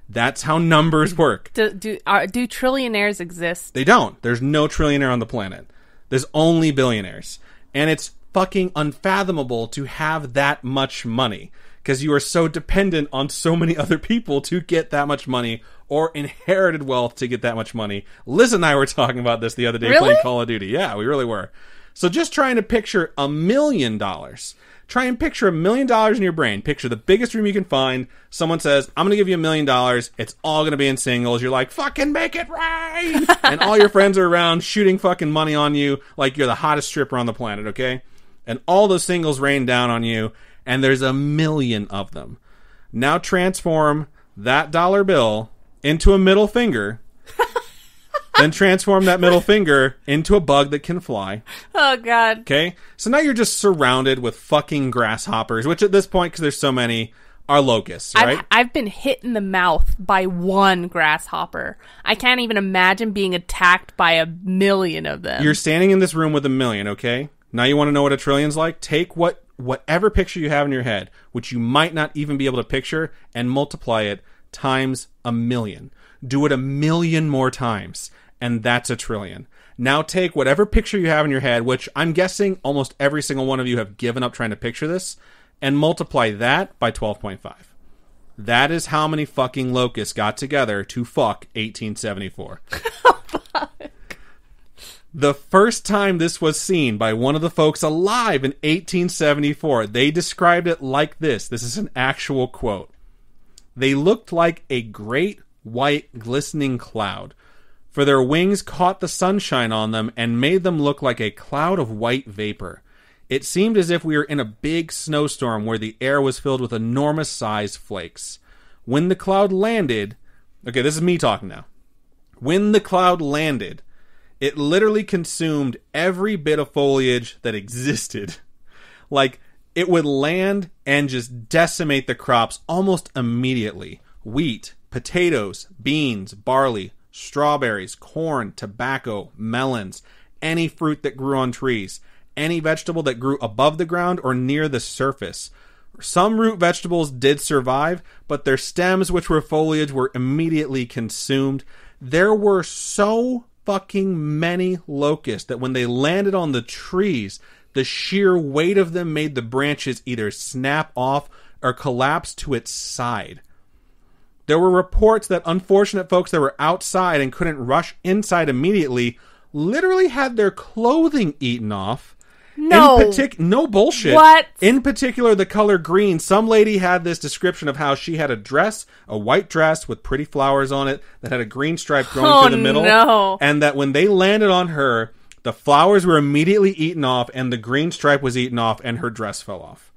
That's how numbers work. Do trillionaires exist? They don't. There's no trillionaire on the planet. There's only billionaires. And it's fucking unfathomable to have that much money because you are so dependent on so many other people to get that much money or inherited wealth to get that much money. Liz and I were talking about this the other day playing Call of Duty. Yeah, we really were. So just trying to picture $1 million. Try and picture $1 million in your brain. Picture the biggest room you can find. Someone says, I'm going to give you $1 million. It's all going to be in singles. You're like, fucking make it rain. And all your friends are around shooting fucking money on you like you're the hottest stripper on the planet, okay? And all those singles rain down on you, and there's 1 million of them. Now transform that dollar bill into a middle finger. Then transform that middle finger into a bug that can fly. Oh, God. Okay? So now you're just surrounded with fucking grasshoppers, which at this point, because there's so many, are locusts, right? I've been hit in the mouth by one grasshopper. I can't even imagine being attacked by 1 million of them. You're standing in this room with 1 million, okay? Now you want to know what a trillion's like? Take whatever picture you have in your head, which you might not even be able to picture, and multiply it times 1 million. Do it 1 million more times. And that's a trillion. Now take whatever picture you have in your head, which I'm guessing almost every single one of you have given up trying to picture this, and multiply that by 12.5. That is how many fucking locusts got together to fuck 1874. The first time this was seen by one of the folks alive in 1874, they described it like this. This is an actual quote. They looked like a great white glistening cloud, for their wings caught the sunshine on them and made them look like a cloud of white vapor. It seemed as if we were in a big snowstorm where the air was filled with enormous-sized flakes. When the cloud landed... Okay, this is me talking now. When the cloud landed, it literally consumed every bit of foliage that existed. Like, it would land and just decimate the crops almost immediately. Wheat, potatoes, beans, barley, strawberries, corn, tobacco, melons, any fruit that grew on trees, any vegetable that grew above the ground or near the surface. Some root vegetables did survive, but their stems, which were foliage, were immediately consumed. There were so fucking many locusts that when they landed on the trees, the sheer weight of them made the branches either snap off or collapse to its side. There were reports that unfortunate folks that were outside and couldn't rush inside immediately literally had their clothing eaten off. No. No bullshit. What? In particular, the color green. Some lady had this description of how she had a dress, a white dress with pretty flowers on it that had a green stripe going through the middle. No. And that when they landed on her, the flowers were immediately eaten off and the green stripe was eaten off and her dress fell off.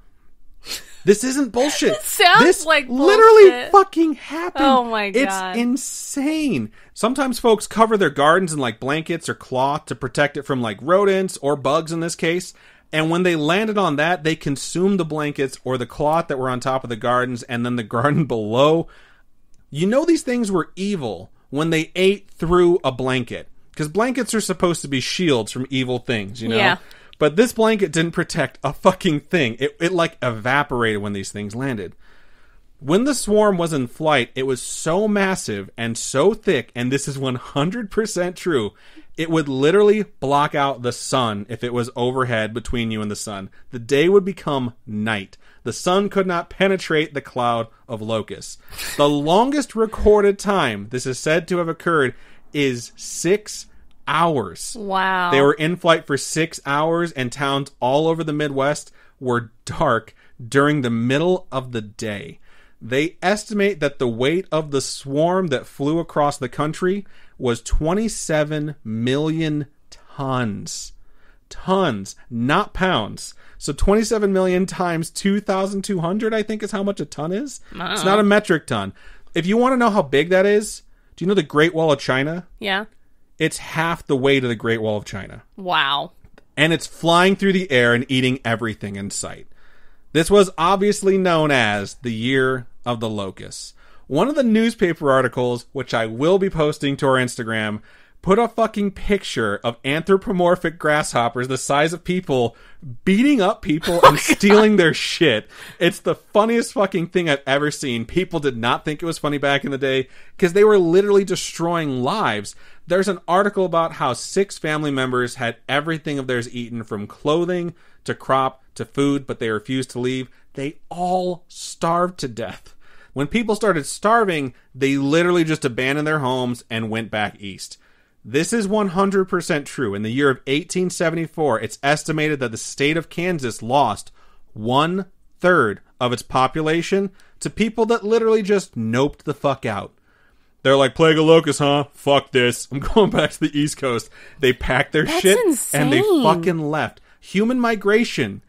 This isn't bullshit. It sounds this like bullshit. Literally fucking happened. Oh my God. It's insane. Sometimes folks cover their gardens in like blankets or cloth to protect it from like rodents or bugs in this case. And when they landed on that, they consumed the blankets or the cloth that were on top of the gardens and then the garden below. You know these things were evil when they ate through a blanket. Because blankets are supposed to be shields from evil things, you know? Yeah. But this blanket didn't protect a fucking thing. It like evaporated when these things landed. When the swarm was in flight, it was so massive and so thick, and this is 100% true, it would literally block out the sun if it was overhead between you and the sun. The day would become night. The sun could not penetrate the cloud of locusts. The longest recorded time this is said to have occurred is 6 hours. Wow. They were in flight for 6 hours, and towns all over the Midwest were dark during the middle of the day. They estimate that the weight of the swarm that flew across the country was 27 million tons. Tons, not pounds. So 27 million times 2,200, I think, is how much a ton is. It's not a metric ton. If you want to know how big that is, do you know the Great Wall of China? Yeah. It's half the weight of the Great Wall of China. Wow. And it's flying through the air and eating everything in sight. This was obviously known as the Year of the Locusts. One of the newspaper articles, which I will be posting to our Instagram, put a fucking picture of anthropomorphic grasshoppers the size of people beating up people and stealing their shit. It's the funniest fucking thing I've ever seen. People did not think it was funny back in the day because they were literally destroying lives. There's an article about how 6 family members had everything of theirs eaten, from clothing to crop to food, but they refused to leave. They all starved to death. When people started starving, they literally just abandoned their homes and went back east. This is 100% true. In the year of 1874, it's estimated that the state of Kansas lost 1/3 of its population to people that literally just noped the fuck out. They're like, plague of locusts, huh? Fuck this. I'm going back to the East Coast. They packed their shit insane. and they fucking left. Human migration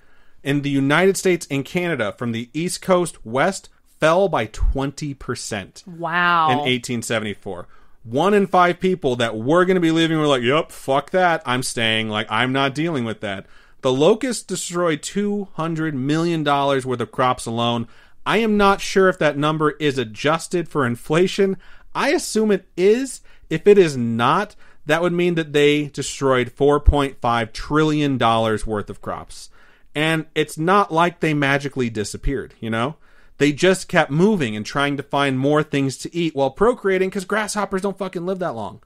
in the United States and Canada from the East Coast west fell by 20%. Wow. In 1874. 1 in 5 people that were going to be leaving were like, yep, fuck that. I'm staying. Like, I'm not dealing with that. The locusts destroyed $200 million worth of crops alone. I am not sure if that number is adjusted for inflation. I assume it is. If it is not, that would mean that they destroyed $4.5 trillion worth of crops. And it's not like they magically disappeared, you know? They just kept moving and trying to find more things to eat while procreating, because grasshoppers don't fucking live that long.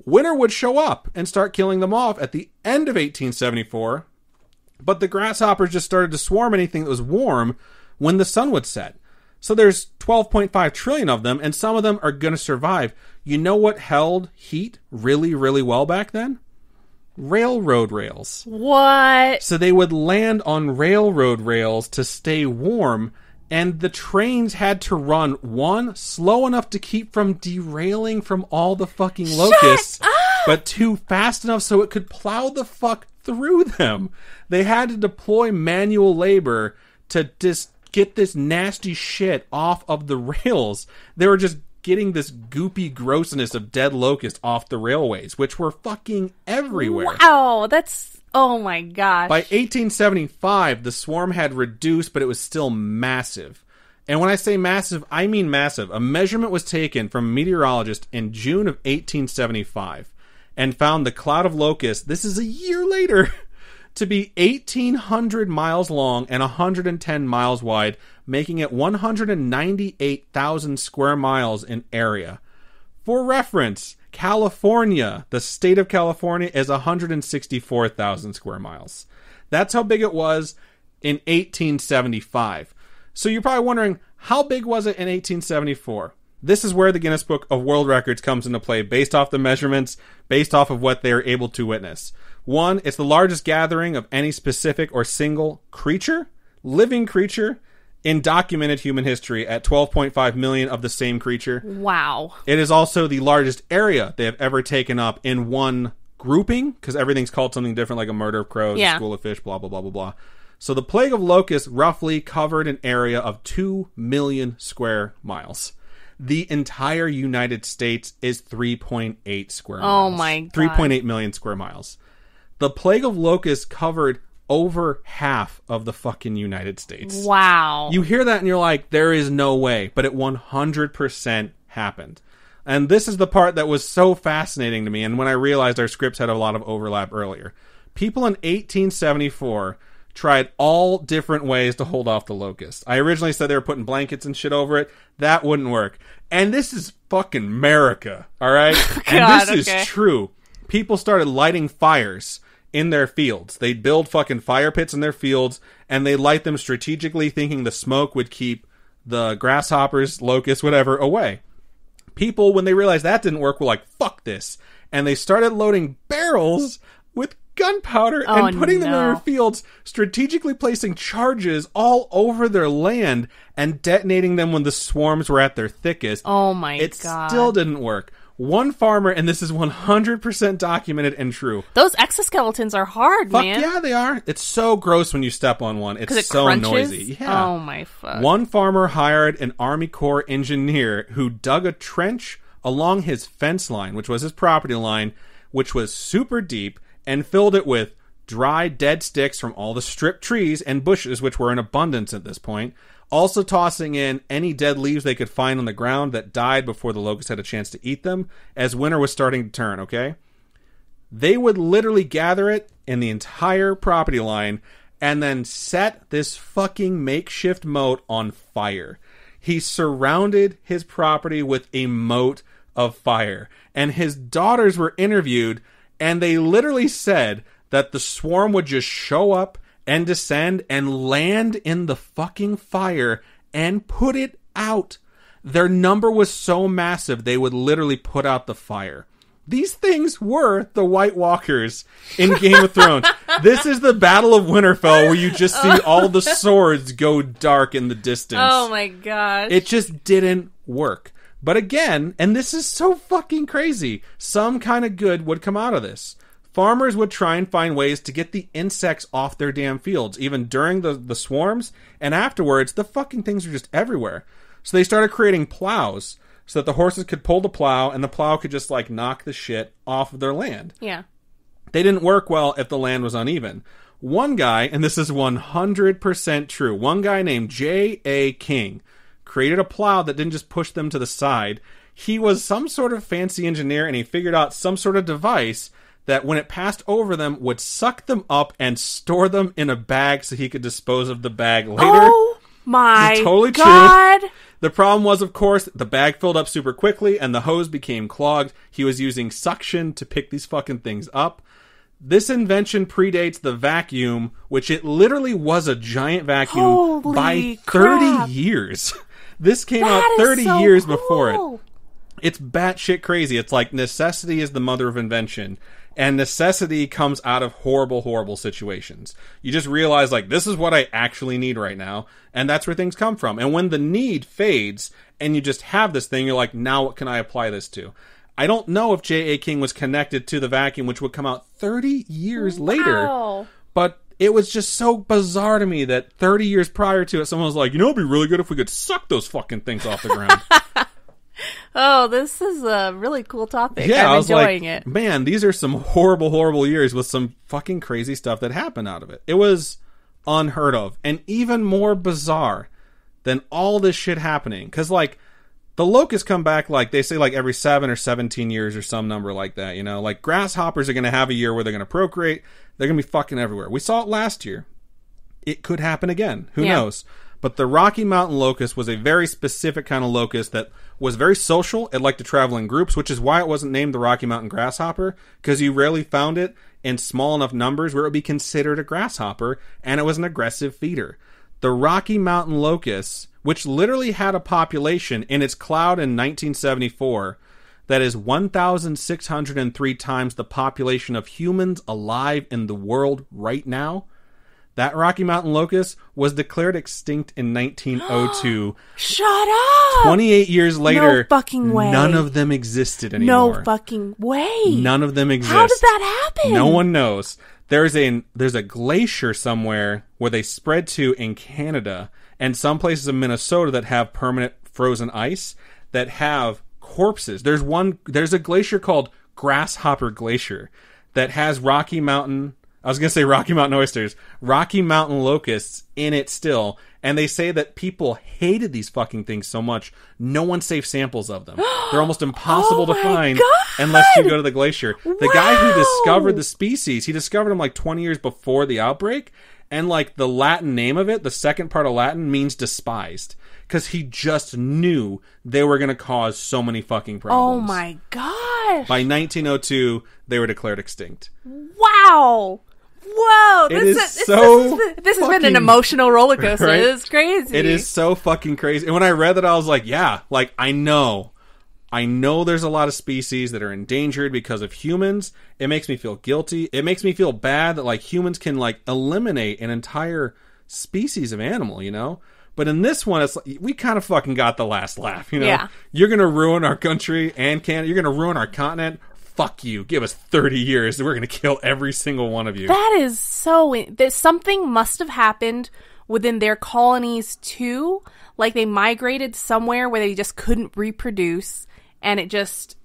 Winter would show up and start killing them off at the end of 1874, but the grasshoppers just started to swarm anything that was warm when the sun would set. So there's 12.5 trillion of them, and some of them are going to survive. You know what held heat really, really well back then? Railroad rails. What? So they would land on railroad rails to stay warm, And the trains had to run, one, slow enough to keep from derailing from all the fucking locusts, but two, fast enough so it could plow the fuck through them. They had to deploy manual labor to just get this nasty shit off of the rails. They were just getting this goopy grossness of dead locusts off the railways, which were fucking everywhere. Wow, that's... Oh my gosh. By 1875, the swarm had reduced, but it was still massive. And when I say massive, I mean massive. A measurement was taken from a meteorologist in June of 1875 and found the cloud of locusts, this is a year later, to be 1,800 miles long and 110 miles wide, making it 198,000 square miles in area. For reference, California, the state of California, is 164,000 square miles. That's how big it was in 1875. So you're probably wondering, how big was it in 1874? This is where the Guinness Book of World Records comes into play, based off the measurements, based off of what they're able to witness. One, it's the largest gathering of any specific or single creature, living creature, in documented human history at 12.5 million of the same creature. Wow. It is also the largest area they have ever taken up in one grouping, because everything's called something different, like a murder of crows, a school of fish, blah, blah, blah, blah, blah. So the plague of locusts roughly covered an area of 2 million square miles. The entire United States is 3.8 square miles. Oh my God. 3.8 million square miles. The plague of locusts covered over half of the fucking United States. Wow. You hear that and you're like, there is no way. But it 100% happened. And this is the part that was so fascinating to me. And when I realized our scripts had a lot of overlap earlier. People in 1874 tried all different ways to hold off the locusts. I originally said they were putting blankets and shit over it. That wouldn't work. And this is fucking America, all right? God, and this is true. People started lighting fires in their fields. They'd build fucking fire pits in their fields, and they light them strategically, thinking the smoke would keep the grasshoppers, locusts, whatever, away. People, when they realized that didn't work, were like, fuck this. And they started loading barrels with gunpowder and putting them in their fields, strategically placing charges all over their land and detonating them when the swarms were at their thickest. Oh my God. It still didn't work. One farmer, and this is 100% documented and true. Those exoskeletons are hard, man. Yeah, they are. It's so gross when you step on one. It's so crunches? noisy. Yeah. Oh my fuck. One farmer hired an Army Corps engineer who dug a trench along his fence line, which was his property line, which was super deep, and filled it with dry, dead sticks from all the stripped trees and bushes, which were in abundance at this point. Also tossing in any dead leaves they could find on the ground that died before the locusts had a chance to eat them, as winter was starting to turn, okay? They would literally gather it in the entire property line and then set this fucking makeshift moat on fire. He surrounded his property with a moat of fire. And his daughters were interviewed, and they literally said that the swarm would just show up and descend and land in the fucking fire and put it out. Their number was so massive, they would literally put out the fire. These things were the White Walkers in Game of Thrones. This is the Battle of Winterfell, where you just see all the swords go dark in the distance. Oh my gosh. It just didn't work. But again, and this is so fucking crazy, some kind of good would come out of this. Farmers would try and find ways to get the insects off their damn fields, even during the swarms, and afterwards, the fucking things are just everywhere. So they started creating plows, so that the horses could pull the plow, and the plow could just, like, knock the shit off of their land. Yeah. They didn't work well if the land was uneven. One guy, and this is 100% true, one guy named J.A. King created a plow that didn't just push them to the side. He was some sort of fancy engineer, and he figured out some sort of device that when it passed over them would suck them up and store them in a bag so he could dispose of the bag later. Oh my totally God. True. The problem was, of course, the bag filled up super quickly and the hose became clogged. He was using suction to pick these fucking things up. This invention predates the vacuum, which it literally was a giant vacuum by 30 years. This came out 30 years before it. It's batshit crazy. It's like necessity is the mother of invention. And necessity comes out of horrible, horrible situations. You just realize, like, this is what I actually need right now. And that's where things come from. And when the need fades and you just have this thing, you're like, now what can I apply this to? I don't know if J.A. King was connected to the vacuum, which would come out 30 years later. But it was just so bizarre to me that 30 years prior to it, someone was like, you know, it'd be really good if we could suck those fucking things off the ground. Oh, this is a really cool topic. Yeah, I'm enjoying it. Man, these are some horrible, horrible years with some fucking crazy stuff that happened out of it. It was unheard of. And even more bizarre than all this shit happening. Because, like, the locusts come back, like, they say, like, every 7 or 17 years or some number like that, you know? Like, grasshoppers are going to have a year where they're going to procreate. They're going to be fucking everywhere. We saw it last year. It could happen again. Who knows? But the Rocky Mountain locust was a very specific kind of locust that was very social. It liked to travel in groups, which is why it wasn't named the Rocky Mountain grasshopper, because you rarely found it in small enough numbers where it would be considered a grasshopper, and it was an aggressive feeder. The Rocky Mountain locust, which literally had a population in its cloud in 1974 that is 1,603 times the population of humans alive in the world right now. That Rocky Mountain locust was declared extinct in 1902. Shut up! 28 years later, no fucking way. None of them existed anymore. No fucking way. None of them exist. How did that happen? No one knows. There's a glacier somewhere where they spread to in Canada and some places in Minnesota that have permanent frozen ice that have corpses. There's a glacier called Grasshopper Glacier that has Rocky Mountain oysters, Rocky Mountain locusts in it still. And they say that people hated these fucking things so much, no one saved samples of them. They're almost impossible to find unless you go to the glacier. The guy who discovered the species, he discovered them like 20 years before the outbreak. And like the Latin name of it, the second part of Latin means despised. Because he just knew they were going to cause so many fucking problems. Oh my gosh. By 1902, they were declared extinct. Wow. Whoa, this has been an emotional roller coaster. Right? It's crazy. It is so fucking crazy. And when I read that, I was like, yeah, like, I know there's a lot of species that are endangered because of humans. It makes me feel guilty. It makes me feel bad that, like, humans can, like, eliminate an entire species of animal, you know? But in this one, it's like, we kind of fucking got the last laugh, you know? Yeah. You're going to ruin our country and Canada. You're going to ruin our continent. Fuck you. Give us 30 years and we're going to kill every single one of you. That is so... something must have happened within their colonies too. Like they migrated somewhere where they just couldn't reproduce and it just...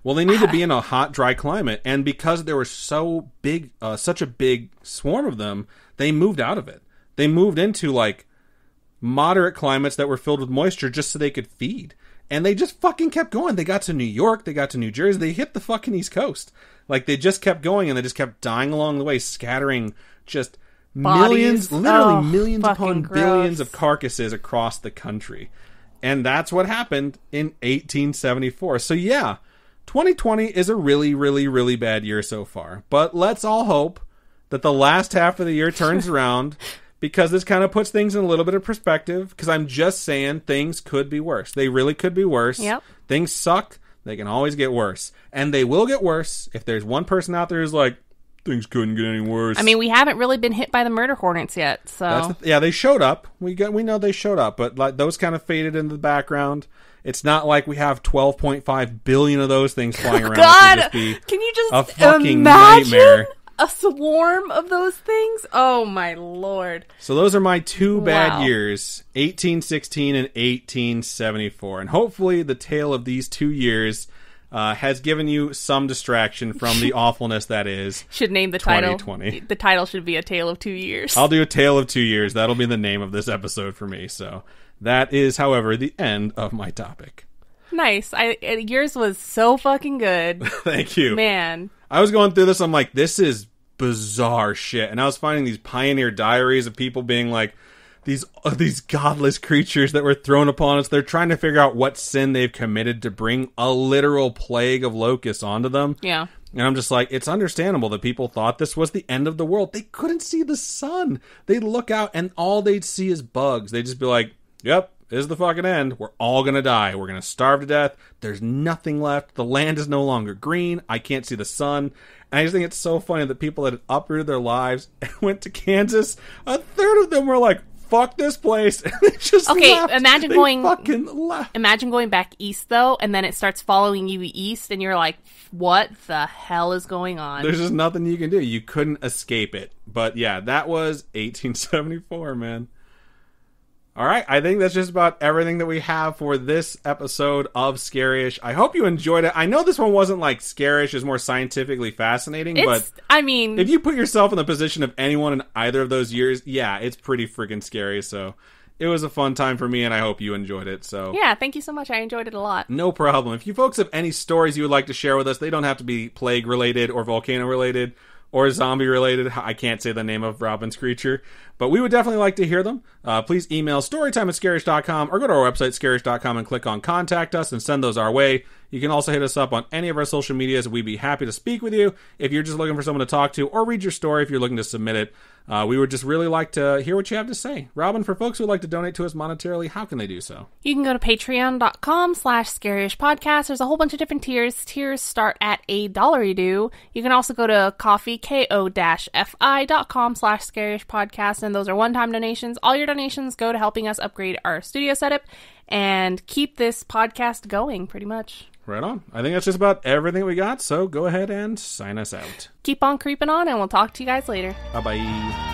Well, they need to be in a hot, dry climate. And because there was so big, such a big swarm of them, they moved out of it. They moved into like moderate climates that were filled with moisture just so they could feed. And they just fucking kept going. They got to New York. They got to New Jersey. They hit the fucking East Coast. Like, they just kept going, and they just kept dying along the way, scattering just bodies. millions upon gross. billions of carcasses across the country. And that's what happened in 1874. So, yeah, 2020 is a really, really, really bad year so far. But let's all hope that the last half of the year turns around... Because this kind of puts things in a little bit of perspective. Because I'm just saying things could be worse. They really could be worse. Yep. Things suck. They can always get worse. And they will get worse if there's one person out there who's like, things couldn't get any worse. I mean, we haven't really been hit by the murder hornets yet. So yeah, they showed up. We know they showed up. But like, those kind of faded into the background. It's not like we have 12.5 billion of those things flying around. God, can you just a fucking imagine? Nightmare. A swarm of those things? Oh, my Lord. So those are my two bad years, 1816 and 1874. And hopefully the tale of these 2 years has given you some distraction from the awfulness that is should name the 2020. Title. The title should be A Tale of 2 Years. I'll do A Tale of 2 Years. That'll be the name of this episode for me. So that is, however, the end of my topic. Nice. Yours was so fucking good. Thank you. Man. I was going through this, I'm like, this is bizarre shit. And I was finding these pioneer diaries of people being like, these godless creatures that were thrown upon us. They're trying to figure out what sin they've committed to bring a literal plague of locusts onto them. Yeah. And I'm just like, it's understandable that people thought this was the end of the world. They couldn't see the sun. They'd look out and all they'd see is bugs. They'd just be like, yep, This is the fucking end. We're all gonna die. We're gonna starve to death. There's nothing left. The land is no longer green. I can't see the sun. And I just think it's so funny that people that had uprooted their lives and went to Kansas, a third of them were like, fuck this place. And they just left. Imagine left. Imagine going back east, though, and then it starts following you east, and you're like, what the hell is going on? There's just nothing you can do. You couldn't escape it. But yeah, that was 1874, man. All right, I think that's just about everything that we have for this episode of Scaryish. I hope you enjoyed it. I know this one wasn't like Scaryish, is more scientifically fascinating, but I mean, if you put yourself in the position of anyone in either of those years, yeah, it's pretty freaking scary. So it was a fun time for me, and I hope you enjoyed it. So yeah, thank you so much. I enjoyed it a lot. No problem. If you folks have any stories you would like to share with us, they don't have to be plague related or volcano related or zombie related. I can't say the name of Robin's creature, but we would definitely like to hear them. Please email storytime@scaryish.com or go to our website, scaryish.com, and click on Contact Us and send those our way. You can also hit us up on any of our social medias. We'd be happy to speak with you if you're just looking for someone to talk to, or read your story if you're looking to submit it. We would just really like to hear what you have to say. Robin, for folks who would like to donate to us monetarily, how can they do so? You can go to patreon.com/scaryish-podcast. There's a whole bunch of different tiers. Tiers start at $1 You can also go to ko-fi.com/scaryish-podcast, and those are one-time donations. All your donations go to helping us upgrade our studio setup and keep this podcast going, pretty much. Right on. I think that's just about everything we got, so go ahead and sign us out. Keep on creeping on, and we'll talk to you guys later. Bye-bye.